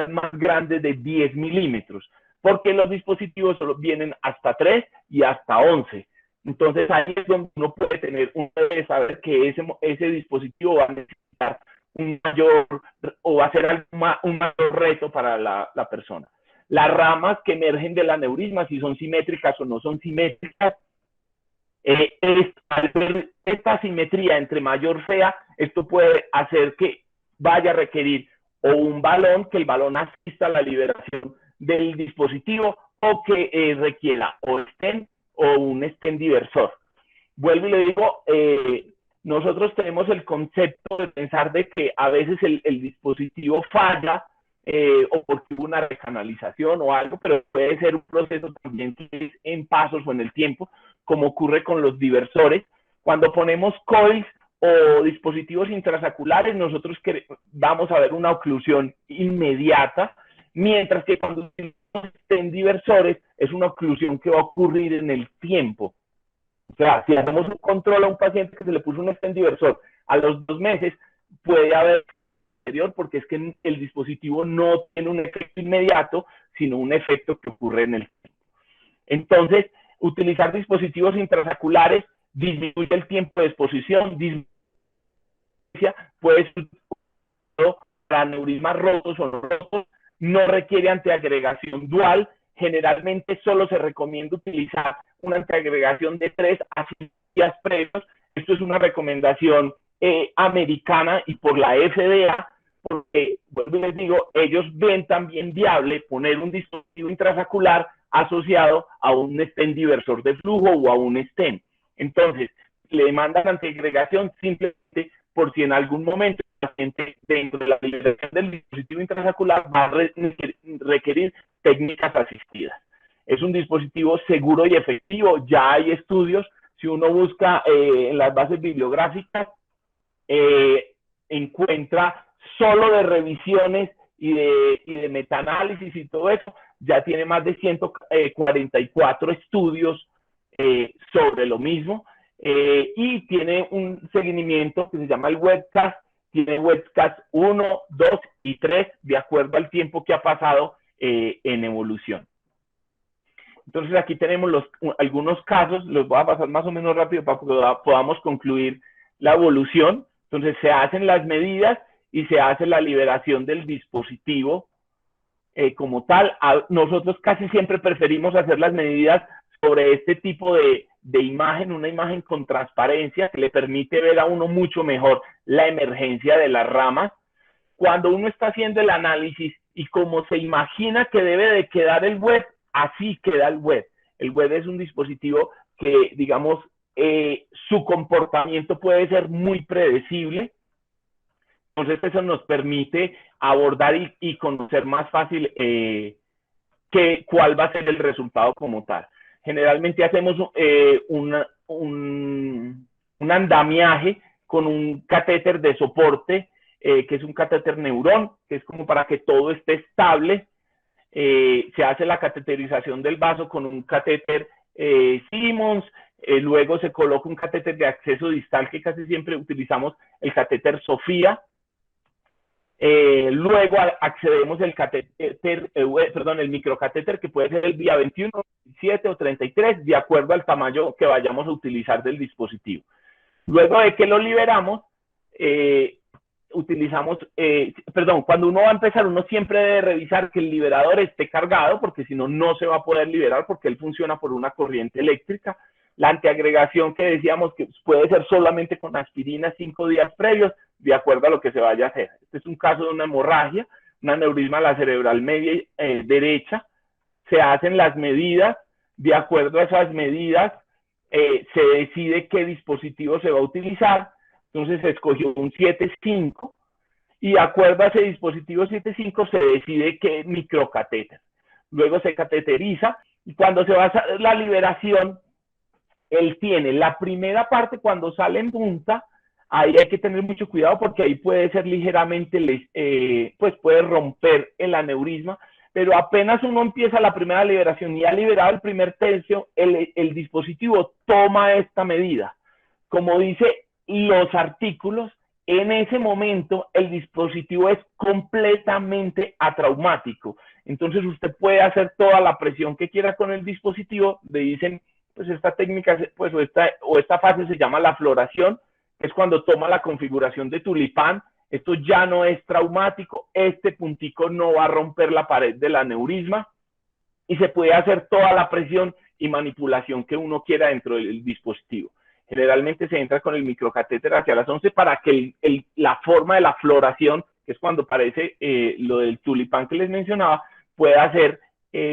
más grandes de 10 milímetros, porque los dispositivos solo vienen hasta 3 y hasta 11. Entonces ahí es donde uno puede tener, uno debe saber que ese dispositivo va a necesitar un mayor, o va a ser un mayor reto para la persona. Las ramas que emergen del aneurisma, si son simétricas o no son simétricas, al ver esta simetría entre mayor sea, esto puede hacer que vaya a requerir o un balón, que el balón asista a la liberación del dispositivo, o que requiera o stent o un stent diversor. Vuelvo y le digo, nosotros tenemos el concepto de pensar de que a veces el dispositivo falla o porque hubo una recanalización o algo, pero puede ser un proceso también que es en pasos o en el tiempo, como ocurre con los diversores. Cuando ponemos coils o dispositivos intrasaculares, nosotros vamos a ver una oclusión inmediata, mientras que cuando utilizamos stent diversores es una oclusión que va a ocurrir en el tiempo. O sea, si hacemos un control a un paciente que se le puso un stent diversor a los 2 meses, puede haber anterior, porque es que el dispositivo no tiene un efecto inmediato, sino un efecto que ocurre en el tiempo. Entonces, utilizar dispositivos intrasaculares disminuye el tiempo de exposición, puede ser para aneurismas rotos o no rotos, no requiere antiagregación dual. Generalmente solo se recomienda utilizar una antiagregación de 3 a 5 días previos. Esto es una recomendación americana y por la FDA, porque, vuelvo y les digo, ellos ven también viable poner un dispositivo intrasaculalar asociado a un stent diversor de flujo o a un stent. Entonces, le demandan antiagregación simplemente por si en algún momento el paciente dentro de la liberación del dispositivo intrasaculalar va a requerir técnicas asistidas. Es un dispositivo seguro y efectivo. Ya hay estudios, si uno busca en las bases bibliográficas, encuentra solo de revisiones y de metaanálisis y todo eso, ya tiene más de 144 estudios sobre lo mismo, y tiene un seguimiento que se llama el webcast. Tiene webcast 1, 2 y 3 de acuerdo al tiempo que ha pasado en evolución. Entonces aquí tenemos algunos casos, los voy a pasar más o menos rápido para que podamos concluir la evolución. Entonces se hacen las medidas y se hace la liberación del dispositivo como tal. Nosotros casi siempre preferimos hacer las medidas sobre este tipo de imagen, una imagen con transparencia que le permite ver a uno mucho mejor la emergencia de las ramas. Cuando uno está haciendo el análisis y como se imagina que debe de quedar el web, así queda el web. El web es un dispositivo que, digamos, su comportamiento puede ser muy predecible. Entonces eso nos permite abordar y conocer más fácil cuál va a ser el resultado como tal. Generalmente hacemos un andamiaje con un catéter de soporte, que es un catéter Neuron, que es como para que todo esté estable. Se hace la cateterización del vaso con un catéter Simmons, luego se coloca un catéter de acceso distal, que casi siempre utilizamos el catéter Sofía. Luego accedemos el catéter, el microcatéter, que puede ser el vía 21, 7 o 33, de acuerdo al tamaño que vayamos a utilizar del dispositivo. Luego de que lo liberamos, cuando uno va a empezar, uno siempre debe revisar que el liberador esté cargado, porque si no, no se va a poder liberar, porque él funciona por una corriente eléctrica. La antiagregación que decíamos que puede ser solamente con aspirina 5 días previos, de acuerdo a lo que se vaya a hacer. Este es un caso de una hemorragia, un aneurisma a la cerebral media derecha. Se hacen las medidas, de acuerdo a esas medidas se decide qué dispositivo se va a utilizar. Entonces se escogió un 7.5 y de acuerdo a ese dispositivo 7.5 se decide qué microcatéter. Luego se cateteriza y cuando se va a hacer la liberación, él tiene la primera parte cuando sale en punta. Ahí hay que tener mucho cuidado porque ahí puede ser ligeramente, pues puede romper el aneurisma, pero apenas uno empieza la primera liberación y ha liberado el primer tercio, el dispositivo toma esta medida. Como dice los artículos, en ese momento el dispositivo es completamente atraumático. Entonces usted puede hacer toda la presión que quiera con el dispositivo. Le dicen, pues esta técnica, pues, o esta fase se llama la floración, que es cuando toma la configuración de tulipán. Esto ya no es traumático, este puntico no va a romper la pared del aneurisma y se puede hacer toda la presión y manipulación que uno quiera dentro del dispositivo. Generalmente se entra con el microcatéter hacia las 11 para que la forma de la floración, que es cuando aparece lo del tulipán que les mencionaba, pueda ser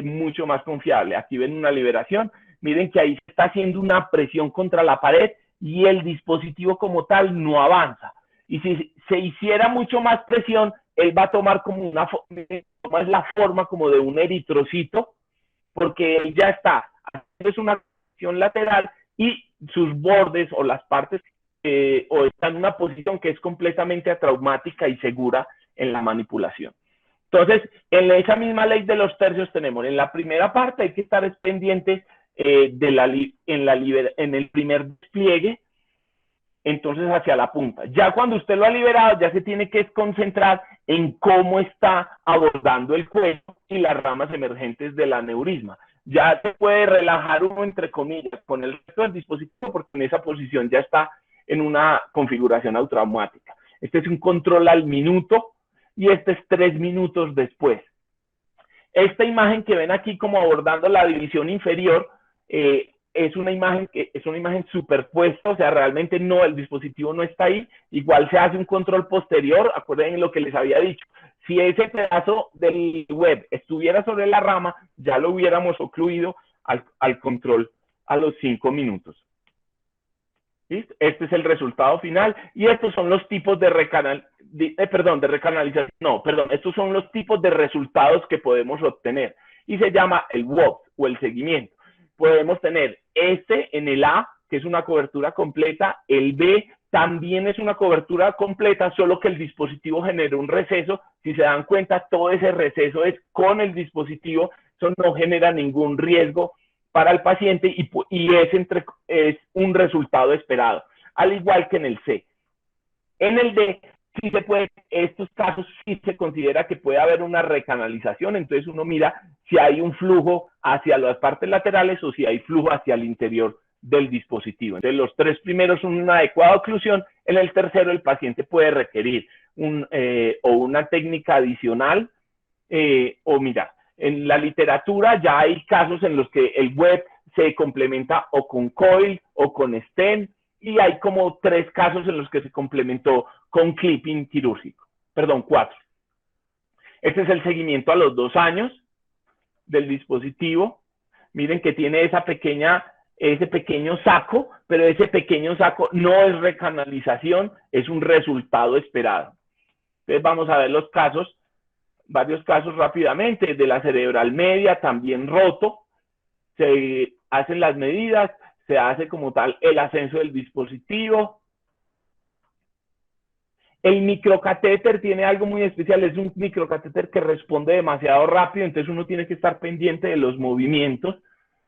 mucho más confiable. Aquí ven una liberación, miren que ahí se está haciendo una presión contra la pared y el dispositivo como tal no avanza. Y si se hiciera mucho más presión, él va a tomar como la forma como de un eritrocito, porque él ya está haciendo una presión lateral y sus bordes o las partes o está en una posición que es completamente atraumática y segura en la manipulación. Entonces, en esa misma ley de los tercios tenemos, en la primera parte hay que estar pendientes en el primer despliegue, entonces hacia la punta. Ya cuando usted lo ha liberado, ya se tiene que concentrar en cómo está abordando el cuello y las ramas emergentes del aneurisma. Ya se puede relajar uno, entre comillas, con el resto del dispositivo, porque en esa posición ya está en una configuración autraumática. Este es un control al minuto y este es 3 minutos después. Esta imagen que ven aquí como abordando la división inferior, es una imagen superpuesta, o sea, realmente no, el dispositivo no está ahí. Igual se hace un control posterior, acuérdense lo que les había dicho. Si ese pedazo del web estuviera sobre la rama, ya lo hubiéramos ocluido al control a los 5 minutos. ¿Listo? Este es el resultado final y estos son los tipos de estos son los tipos de resultados que podemos obtener y se llama el WOP o el seguimiento. Podemos tener este en el A, que es una cobertura completa, el B también es una cobertura completa, solo que el dispositivo generó un receso. Si se dan cuenta, todo ese receso es con el dispositivo, eso no genera ningún riesgo para el paciente y es un resultado esperado, al igual que en el C. En el D, sí se puede, estos casos sí se considera que puede haber una recanalización, entonces uno mira si hay un flujo hacia las partes laterales o si hay flujo hacia el interior del dispositivo. Entonces los 3 primeros son una adecuada oclusión, en el tercero el paciente puede requerir una técnica adicional o mira, en la literatura ya hay casos en los que el web se complementa o con coil o con stent, y hay como 3 casos en los que se complementó con clipping quirúrgico. Perdón, 4. Este es el seguimiento a los 2 años del dispositivo. Miren que tiene ese pequeño saco, pero ese pequeño saco no es recanalización, es un resultado esperado. Entonces vamos a ver los casos, varios casos rápidamente. De la cerebral media, también roto. Se hacen las medidas, se hace como tal el ascenso del dispositivo. El microcatéter tiene algo muy especial, es un microcatéter que responde demasiado rápido, entonces uno tiene que estar pendiente de los movimientos,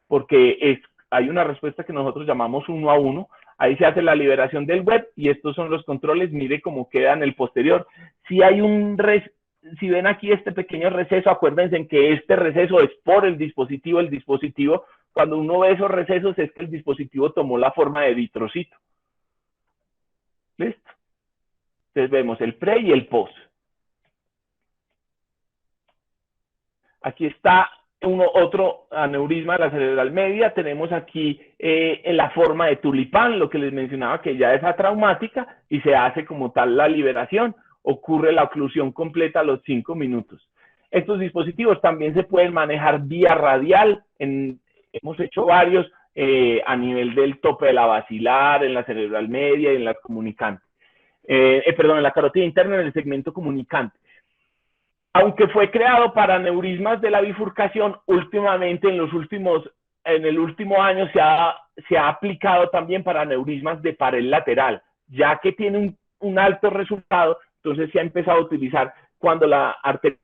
porque hay una respuesta que nosotros llamamos 1 a 1, ahí se hace la liberación del web, y estos son los controles, mire cómo queda en el posterior. Si ven aquí este pequeño receso, acuérdense en que este receso es por el dispositivo, cuando uno ve esos recesos es que el dispositivo tomó la forma de eritrocito. ¿Listo? Entonces vemos el pre y el post. Aquí está otro aneurisma de la cerebral media. Tenemos aquí en la forma de tulipán, lo que les mencionaba que ya es atraumática y se hace como tal la liberación. Ocurre la oclusión completa a los 5 minutos. Estos dispositivos también se pueden manejar vía radial. Hemos hecho varios a nivel del tope de la basilar, en la cerebral media y en las comunicantes. En la carótida interna, en el segmento comunicante. Aunque fue creado para aneurismas de la bifurcación, últimamente en el último año se ha aplicado también para aneurismas de pared lateral, ya que tiene un alto resultado. Entonces se ha empezado a utilizar cuando la arteria,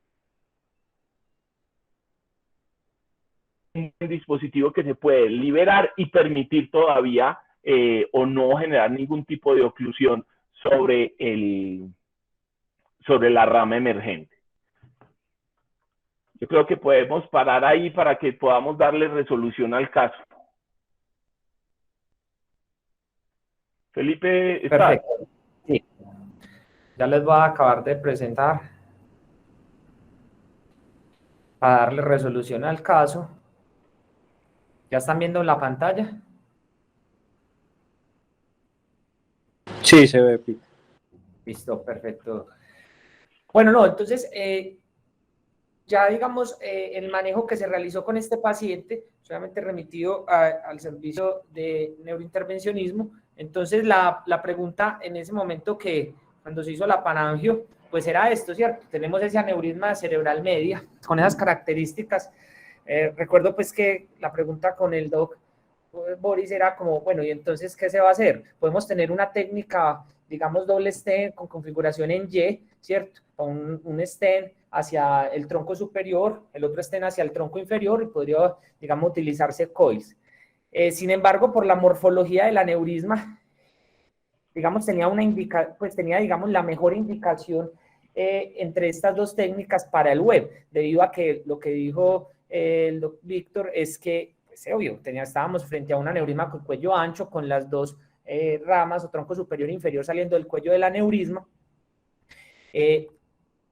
un dispositivo que se puede liberar y permitir todavía o no generar ningún tipo de oclusión sobre la rama emergente. Yo creo que podemos parar ahí para que podamos darle resolución al caso. Felipe, ¿está? Perfecto. Sí. Ya les voy a acabar de presentar para darle resolución al caso. ¿Ya están viendo la pantalla? Sí, se ve. Listo, perfecto. Bueno, no, entonces, ya digamos, el manejo que se realizó con este paciente, solamente remitido al servicio de neurointervencionismo. Entonces, la pregunta en ese momento cuando se hizo la panangio, pues era esto, ¿cierto? Tenemos ese aneurisma cerebral media con esas características. Recuerdo pues que la pregunta con el doc Boris, era como, bueno, ¿y entonces qué se va a hacer? Podemos tener una técnica, digamos, doble stent con configuración en Y, ¿cierto? Un stent hacia el tronco superior, el otro stent hacia el tronco inferior y podría, digamos, utilizarse coils. Sin embargo, por la morfología del aneurisma, digamos, tenía, digamos, la mejor indicación entre estas dos técnicas para el web, debido a que lo que dijo el Víctor es que, pues obvio, estábamos frente a un aneurisma con cuello ancho, con las dos ramas o tronco superior e inferior saliendo del cuello del aneurisma,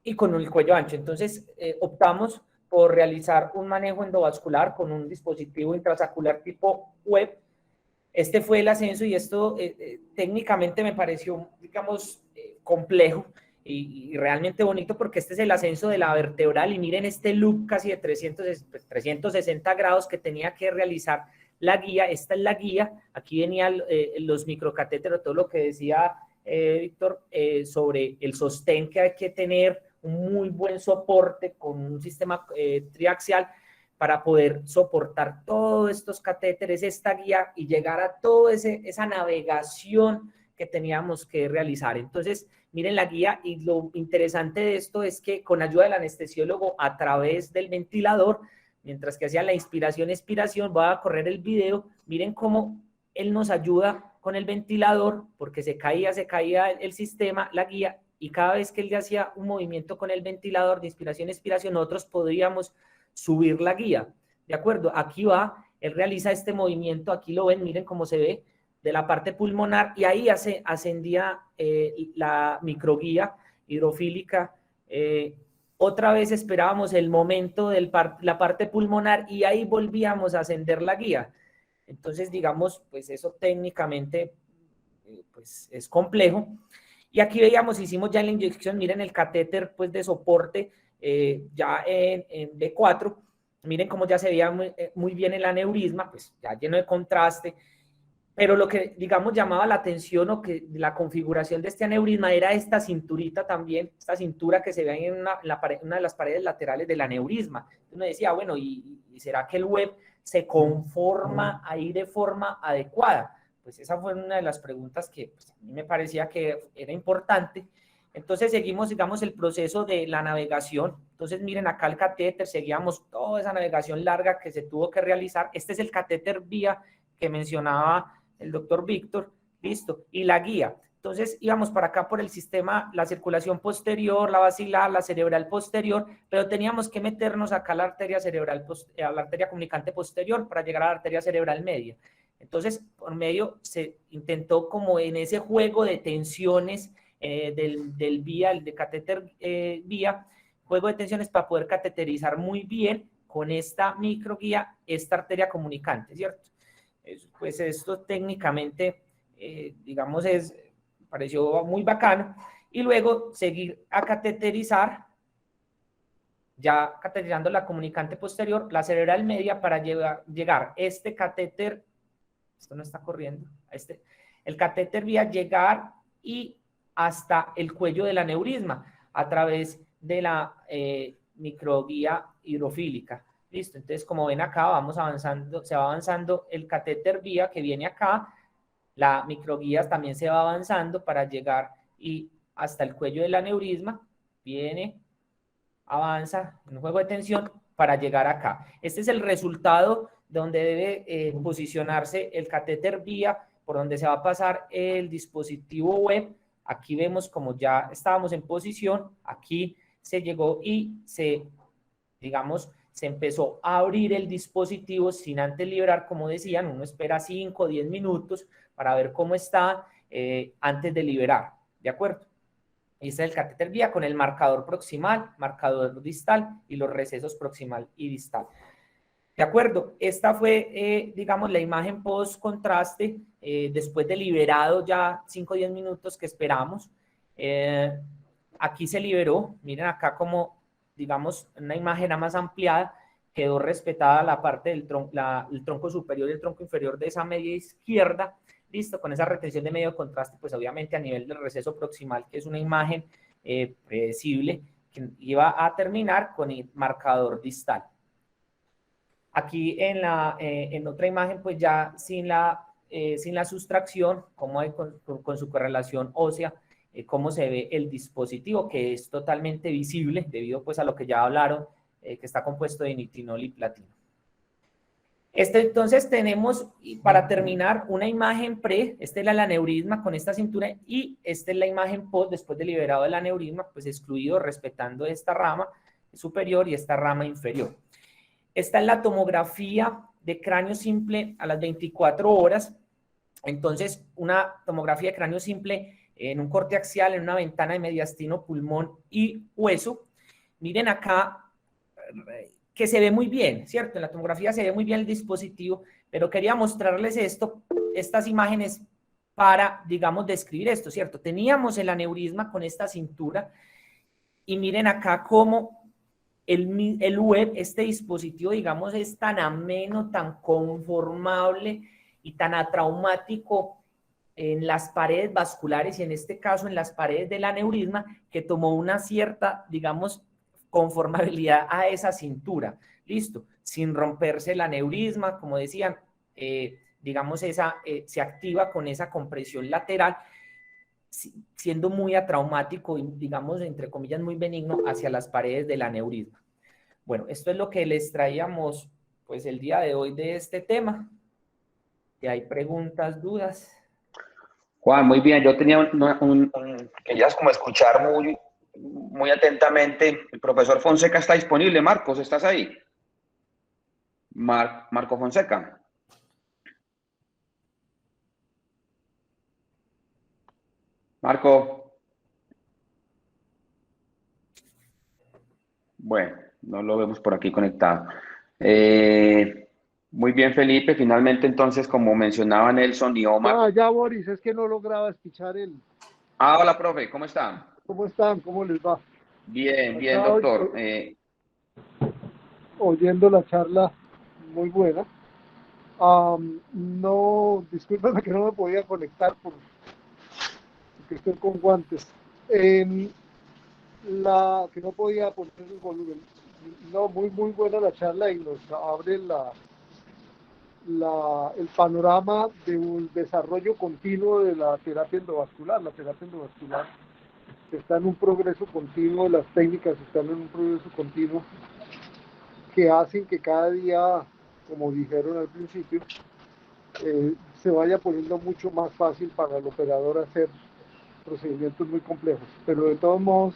y con el cuello ancho. Entonces, optamos por realizar un manejo endovascular con un dispositivo intrasaccular tipo web. Este fue el ascenso y esto técnicamente me pareció, digamos, complejo y realmente bonito, porque este es el ascenso de la vertebral y miren este loop casi de 360 grados que tenía que realizar la guía. Esta es la guía, aquí venían los microcatéteros, todo lo que decía Víctor sobre el sostén que hay que tener, un muy buen soporte con un sistema triaxial para poder soportar todos estos catéteres, esta guía y llegar a toda esa navegación que teníamos que realizar. Entonces, miren la guía, y lo interesante de esto es que con ayuda del anestesiólogo a través del ventilador, mientras que hacía la inspiración-expiración, voy a correr el video, miren cómo él nos ayuda con el ventilador, porque se caía el sistema, la guía, y cada vez que él hacía un movimiento con el ventilador de inspiración-expiración, nosotros podríamos subir la guía, ¿de acuerdo? Aquí va, él realiza este movimiento, aquí lo ven, miren cómo se ve, de la parte pulmonar, y ahí ascendía la microguía hidrofílica. Otra vez esperábamos el momento de la parte pulmonar y ahí volvíamos a ascender la guía. Entonces, digamos, pues eso técnicamente pues es complejo. Y aquí veíamos, hicimos ya la inyección, miren el catéter pues de soporte ya en B4, miren cómo ya se veía muy bien el aneurisma, pues ya lleno de contraste, pero lo que, digamos, llamaba la atención o que la configuración de este aneurisma era esta cinturita también, esta cintura que se ve en una de las paredes laterales del aneurisma. Uno decía, bueno, ¿y será que el web se conforma ahí de forma adecuada? Pues esa fue una de las preguntas que pues, a mí me parecía que era importante. Entonces seguimos, digamos, el proceso de la navegación. Entonces miren acá el catéter, seguíamos toda esa navegación larga que se tuvo que realizar. Este es el catéter vía que mencionaba el doctor Víctor, listo, y la guía. Entonces íbamos para acá por el sistema, la circulación posterior, la basilar, la cerebral posterior, pero teníamos que meternos acá a la arteria cerebral, a la arteria comunicante posterior para llegar a la arteria cerebral media. Entonces, por medio se intentó como en ese juego de tensiones del vía, el de catéter vía, juego de tensiones para poder cateterizar muy bien con esta microguía, esta arteria comunicante, ¿cierto? Pues esto técnicamente, digamos, pareció muy bacano. Y luego seguir a cateterizar, ya cateterizando la comunicante posterior, la cerebral media para llegar este catéter, esto no está corriendo, el catéter vía llegar y hasta el cuello del aneurisma a través de la microguía hidrofílica. Listo, entonces como ven acá vamos avanzando, se va avanzando el catéter vía que viene acá, la microguía también se va avanzando para llegar y hasta el cuello del aneurisma, viene, avanza en un juego de tensión para llegar acá. Este es el resultado donde debe posicionarse el catéter vía, por donde se va a pasar el dispositivo web. Aquí vemos como ya estábamos en posición, aquí se llegó y digamos, se empezó a abrir el dispositivo sin antes liberar, como decían, uno espera 5 o 10 minutos para ver cómo está antes de liberar, ¿de acuerdo? Este es el catéter vía con el marcador proximal, marcador distal y los recesos proximal y distal. ¿De acuerdo? Esta fue, digamos, la imagen post-contraste, después de liberado ya 5 o 10 minutos que esperamos. Aquí se liberó, miren acá como, digamos, una imagen más ampliada, quedó respetada la parte del el tronco superior y el tronco inferior de esa media izquierda, listo, con esa retención de medio contraste, pues obviamente a nivel del receso proximal, que es una imagen predecible, que iba a terminar con el marcador distal. Aquí en otra imagen, pues ya sin la sustracción, cómo hay con su correlación ósea, cómo se ve el dispositivo, que es totalmente visible debido pues a lo que ya hablaron, que está compuesto de nitinol y platino. Entonces tenemos, para terminar, una imagen pre, esta es el aneurisma con esta cintura, y esta es la imagen post, después de liberado el aneurisma, pues excluido, respetando esta rama superior y esta rama inferior. Esta es la tomografía de cráneo simple a las 24 horas. Entonces, una tomografía de cráneo simple en un corte axial, en una ventana de mediastino, pulmón y hueso. Miren acá que se ve muy bien, ¿cierto? En la tomografía se ve muy bien el dispositivo, pero quería mostrarles estas imágenes para, digamos, describir esto, ¿cierto? Teníamos el aneurisma con esta cintura y miren acá cómo el web, este dispositivo, digamos, es tan ameno, tan conformable y tan atraumático en las paredes vasculares y en este caso en las paredes del aneurisma, que tomó una cierta, digamos, conformabilidad a esa cintura. Listo, sin romperse el aneurisma, como decían, digamos, se activa con esa compresión lateral, siendo muy atraumático y, digamos, entre comillas, muy benigno hacia las paredes del aneurisma. Bueno, esto es lo que les traíamos, pues, el día de hoy de este tema. Si hay preguntas, dudas. Juan, muy bien. Yo tenía querías como escuchar muy atentamente. El profesor Fonseca está disponible. Marcos, ¿estás ahí? Marco Fonseca. Marco. Bueno, no lo vemos por aquí conectado. Muy bien, Felipe. Finalmente, entonces, como mencionaba Nelson y Omar. Ya, Boris, es que no lograba escuchar el... Hola, profe, ¿cómo están? ¿Cómo están? ¿Cómo les va? Bien, bien, Acá doctor. oyendo la charla muy buena. No, discúlpame que no me podía conectar porque estoy con guantes. Que no podía poner el volumen. No, muy buena la charla y nos abre el panorama de un desarrollo continuo de la terapia endovascular. La terapia endovascular está en un progreso continuo, las técnicas están en un progreso continuo que hacen que cada día, como dijeron al principio, se vaya poniendo mucho más fácil para el operador hacer procedimientos muy complejos. Pero de todos modos,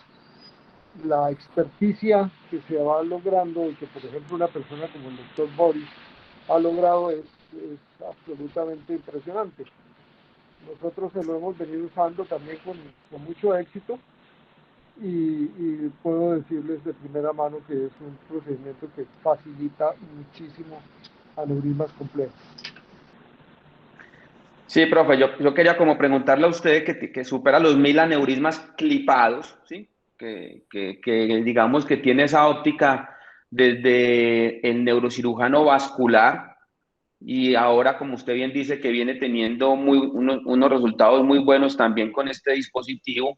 la experticia que se va logrando y que, por ejemplo, una persona como el doctor Boris ha logrado es absolutamente impresionante. Nosotros se lo hemos venido usando también con mucho éxito y puedo decirles de primera mano que es un procedimiento que facilita muchísimo aneurismas complejos. Sí, profe, yo quería como preguntarle a usted que supera los 1000 aneurismas clipados, ¿sí? Que digamos que tiene esa óptica desde el neurocirujano vascular y ahora, como usted bien dice, que viene teniendo unos resultados muy buenos también con este dispositivo.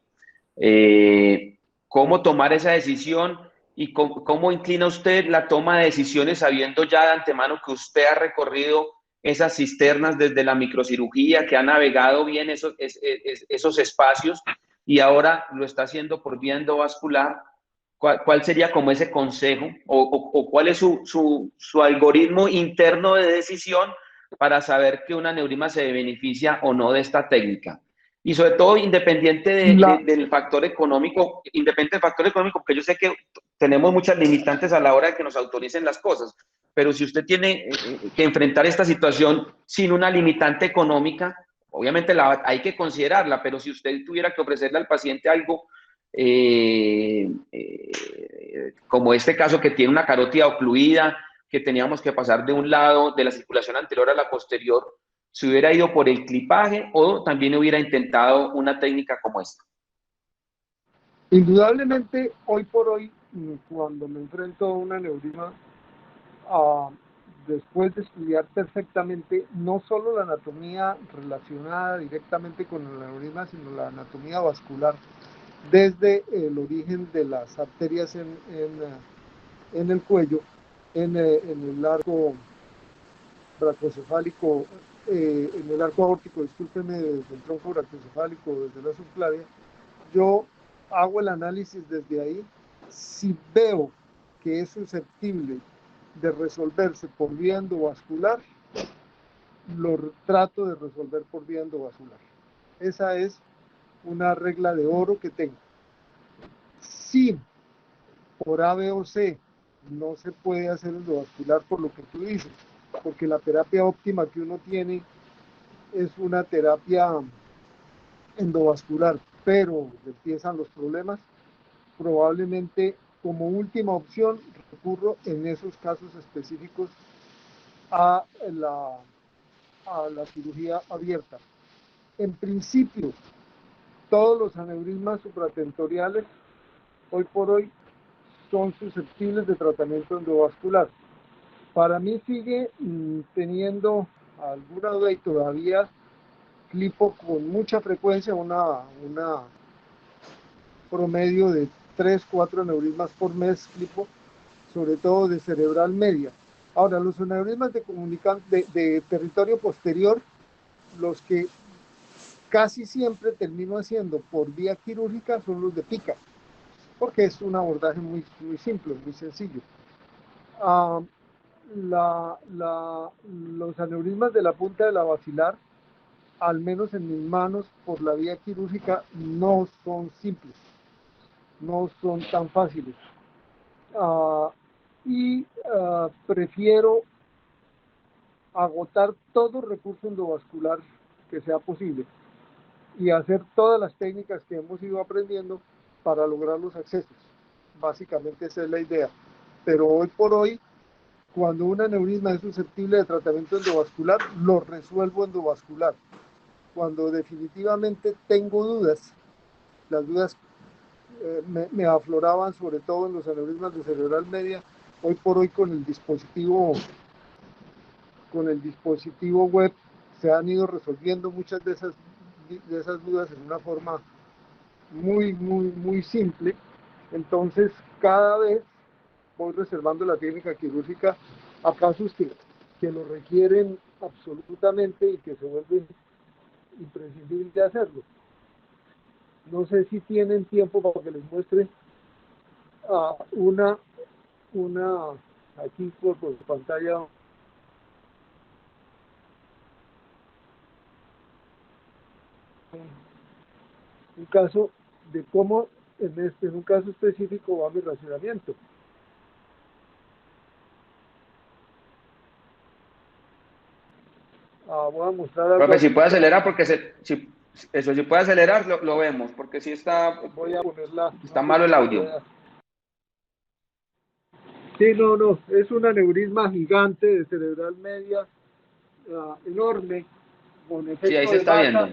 ¿Cómo tomar esa decisión y cómo inclina usted la toma de decisiones sabiendo ya de antemano que usted ha recorrido esas cisternas desde la microcirugía, que ha navegado bien esos espacios y ahora lo está haciendo por vía endovascular? ¿Cuál sería como ese consejo o cuál es su algoritmo interno de decisión para saber que un aneurisma se beneficia o no de esta técnica? Y sobre todo independiente del factor económico, porque yo sé que tenemos muchas limitantes a la hora de que nos autoricen las cosas, pero si usted tiene que enfrentar esta situación sin una limitante económica, obviamente hay que considerarla, pero si usted tuviera que ofrecerle al paciente algo, como este caso que tiene una carótida ocluida, que teníamos que pasar de un lado de la circulación anterior a la posterior, ¿se hubiera ido por el clipaje o también hubiera intentado una técnica como esta? Indudablemente, hoy por hoy, cuando me enfrento a un aneurisma, después de estudiar perfectamente no solo la anatomía relacionada directamente con el aneurisma, sino la anatomía vascular, desde el origen de las arterias en el cuello, en el arco brachioencefálico, en el arco aórtico, discúlpeme, desde el tronco brachioencefálico, desde la subclavia, yo hago el análisis desde ahí. Si veo que es susceptible de resolverse por vía endovascular, lo trato de resolver por vía endovascular. Esa es una regla de oro que tengo. Si por A, B o C no se puede hacer endovascular por lo que tú dices, porque la terapia óptima que uno tiene es una terapia endovascular, pero empiezan los problemas, probablemente como última opción recurro en esos casos específicos a la cirugía abierta. En principio, todos los aneurismas supratentoriales hoy por hoy son susceptibles de tratamiento endovascular. Para mí sigue teniendo alguna duda y todavía clipo con mucha frecuencia una promedio de 3-4 aneurismas por mes clipo, sobre todo de cerebral media. Ahora, los aneurismas de territorio posterior, los que casi siempre termino haciendo por vía quirúrgica son los de pica, porque es un abordaje muy simple, muy sencillo. Los aneurismas de la punta de la basilar, al menos en mis manos, por la vía quirúrgica, no son simples, no son tan fáciles. Prefiero agotar todo recurso endovascular que sea posible y hacer todas las técnicas que hemos ido aprendiendo para lograr los accesos. Básicamente esa es la idea. Pero hoy por hoy, cuando un aneurisma es susceptible de tratamiento endovascular, lo resuelvo endovascular. Cuando definitivamente tengo dudas, las dudas me afloraban sobre todo en los aneurismas de cerebral media, hoy por hoy con el dispositivo web se han ido resolviendo muchas de esas dudas en una forma muy simple. Entonces cada vez voy reservando la técnica quirúrgica a casos que lo requieren absolutamente y que se vuelven imprescindible de hacerlo. No sé si tienen tiempo para que les muestre una aquí por pantalla. Un caso de cómo en un caso específico va mi racionamiento. Voy a mostrar algo. Profe, si puede acelerar, porque si puede acelerar, lo vemos, porque si está, voy a ponerla, está malo el audio. Sí, no, es un aneurisma gigante de cerebral media, enorme, con efecto sí, ahí se está de viendo.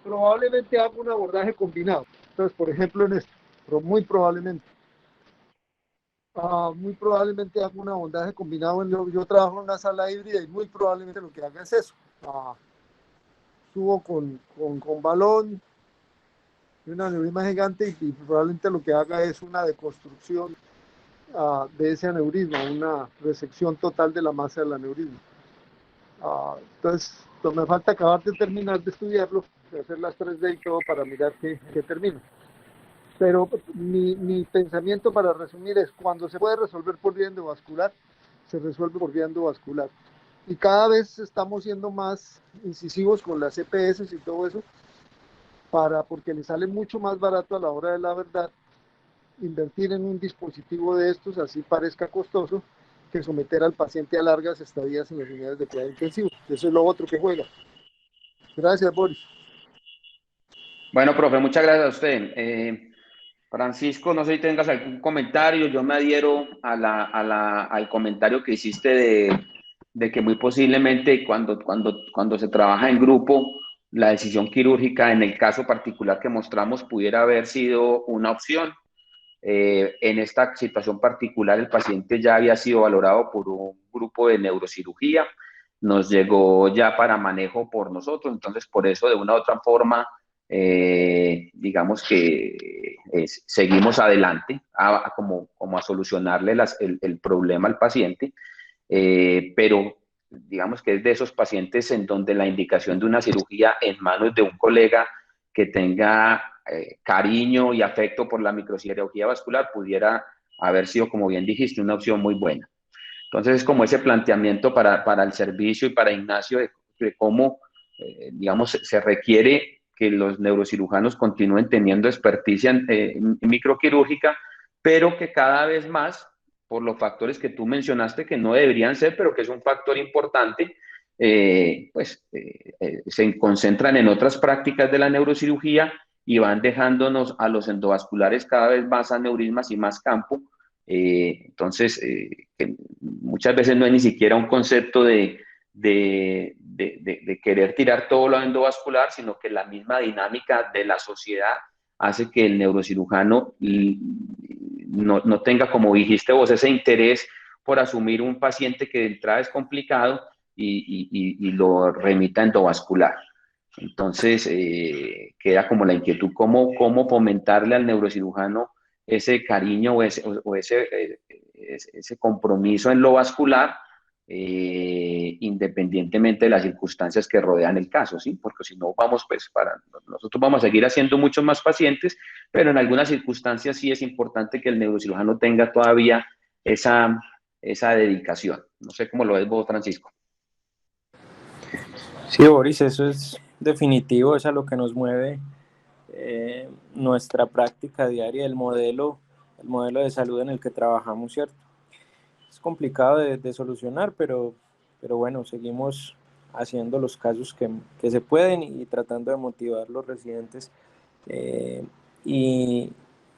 Probablemente haga un abordaje combinado. Entonces, por ejemplo, en esto, pero muy probablemente haga un abordaje combinado. Yo trabajo en una sala híbrida y muy probablemente lo que haga es eso. Subo con balón y un aneurisma gigante y probablemente lo que haga es una deconstrucción de ese aneurisma, una resección total de la masa del aneurisma. Entonces, me falta acabar de terminar de estudiarlo, de hacer las 3D y todo para mirar qué termino. Pero mi pensamiento, para resumir, es cuando se puede resolver por vía endovascular, se resuelve por vía endovascular. Y cada vez estamos siendo más incisivos con las EPS y todo eso, porque le sale mucho más barato a la hora de la verdad invertir en un dispositivo de estos, así parezca costoso, que someter al paciente a largas estadías en las unidades de cuidado intensivo. Eso es lo otro que juega. Gracias, Boris. Bueno, profe, muchas gracias a usted. Francisco, no sé si tengas algún comentario. Yo me adhiero al comentario que hiciste de que muy posiblemente cuando se trabaja en grupo, la decisión quirúrgica, en el caso particular que mostramos, pudiera haber sido una opción. En esta situación particular, el paciente ya había sido valorado por un grupo de neurocirugía, nos llegó ya para manejo por nosotros, entonces por eso de una u otra forma digamos que seguimos adelante como a solucionarle el problema al paciente, pero digamos que es de esos pacientes en donde la indicación de una cirugía en manos de un colega que tenga cariño y afecto por la microcirugía vascular pudiera haber sido, como bien dijiste, una opción muy buena. Entonces es como ese planteamiento para el servicio y para Ignacio de cómo, digamos, se requiere que los neurocirujanos continúen teniendo experticia en microquirúrgica, pero que cada vez más, por los factores que tú mencionaste, que no deberían ser, pero que es un factor importante, se concentran en otras prácticas de la neurocirugía y van dejándonos a los endovasculares cada vez más aneurismas y más campo. Entonces, que muchas veces no es ni siquiera un concepto de querer tirar todo lo endovascular, sino que la misma dinámica de la sociedad hace que el neurocirujano no tenga, como dijiste vos, ese interés por asumir un paciente que de entrada es complicado y lo remita endovascular. Entonces, queda como la inquietud, cómo fomentarle al neurocirujano ese cariño o ese compromiso en lo vascular, independientemente de las circunstancias que rodean el caso, ¿sí? Porque si no nosotros vamos a seguir haciendo muchos más pacientes, pero en algunas circunstancias sí es importante que el neurocirujano tenga todavía esa dedicación. No sé cómo lo ves vos, Francisco. Sí, Boris, eso es definitivo, es a lo que nos mueve nuestra práctica diaria, el modelo de salud en el que trabajamos, ¿cierto? Es complicado de solucionar, pero bueno, seguimos haciendo los casos que se pueden y tratando de motivar a los residentes y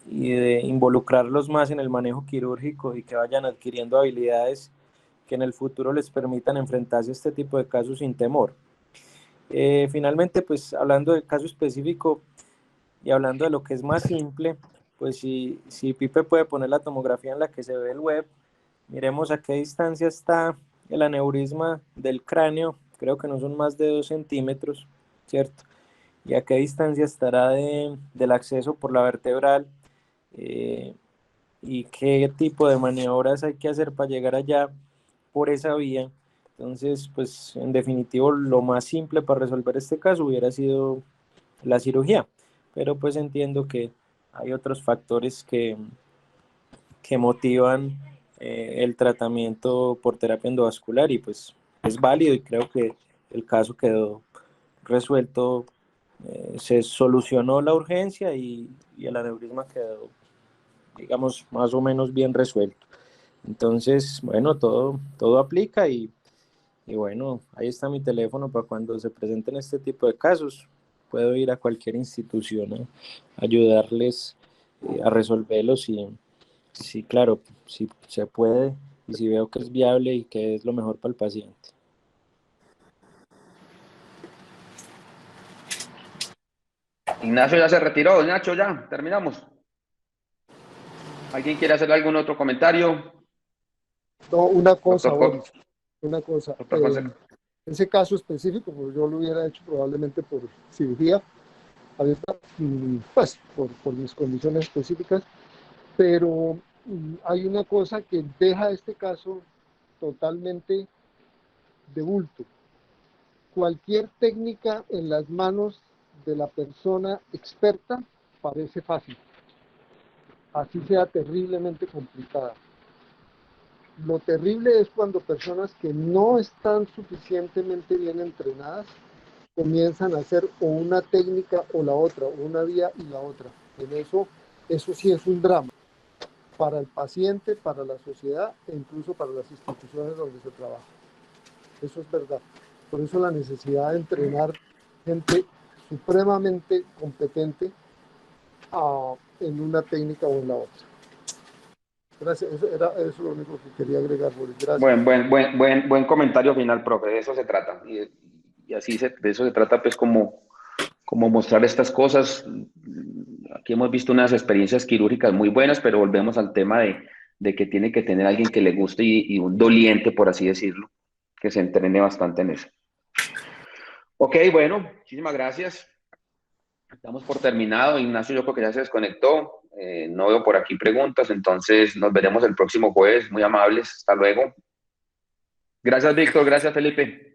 de involucrarlos más en el manejo quirúrgico y que vayan adquiriendo habilidades que en el futuro les permitan enfrentarse a este tipo de casos sin temor. Finalmente, pues hablando del caso específico y hablando de lo que es más simple, pues si Pipe puede poner la tomografía en la que se ve el web, miremos a qué distancia está el aneurisma del cráneo, creo que no son más de 2 centímetros, ¿cierto? Y a qué distancia estará del acceso por la vertebral, y qué tipo de maniobras hay que hacer para llegar allá por esa vía. Entonces, pues en definitivo lo más simple para resolver este caso hubiera sido la cirugía, pero pues entiendo que hay otros factores que motivan el tratamiento por terapia endovascular y pues es válido y creo que el caso quedó resuelto, se solucionó la urgencia y el aneurisma quedó, digamos, más o menos bien resuelto. Entonces, bueno, todo aplica y bueno, ahí está mi teléfono para cuando se presenten este tipo de casos. Puedo ir a cualquier institución a ayudarles a resolverlos y sí, claro, si se puede y si veo que es viable y que es lo mejor para el paciente. Ignacio ya se retiró. Nacho, ya, terminamos. ¿Alguien quiere hacer algún otro comentario? No, una cosa, Doctor, Boris, una cosa. doctor Fonseca. Ese caso específico, pues yo lo hubiera hecho probablemente por cirugía, pues por mis condiciones específicas, pero hay una cosa que deja este caso totalmente de bulto. Cualquier técnica en las manos de la persona experta parece fácil, así sea terriblemente complicada. Lo terrible es cuando personas que no están suficientemente bien entrenadas comienzan a hacer o una técnica o la otra, o una vía y la otra. En eso sí es un drama para el paciente, para la sociedad e incluso para las instituciones donde se trabaja. Eso es verdad. Por eso la necesidad de entrenar gente supremamente competente en una técnica o en la otra. Gracias, eso es lo único que quería agregar, Boris. Gracias. Buen comentario final, profe. De eso se trata. Y así de eso se trata, pues, como mostrar estas cosas. Aquí hemos visto unas experiencias quirúrgicas muy buenas, pero volvemos al tema de que tiene que tener alguien que le guste y un doliente, por así decirlo, que se entrene bastante en eso. Ok, bueno, muchísimas gracias. Damos por terminado. Ignacio, yo creo que ya se desconectó. No veo por aquí preguntas, entonces nos veremos el próximo jueves. Muy amables. Hasta luego. Gracias, Víctor. Gracias, Felipe.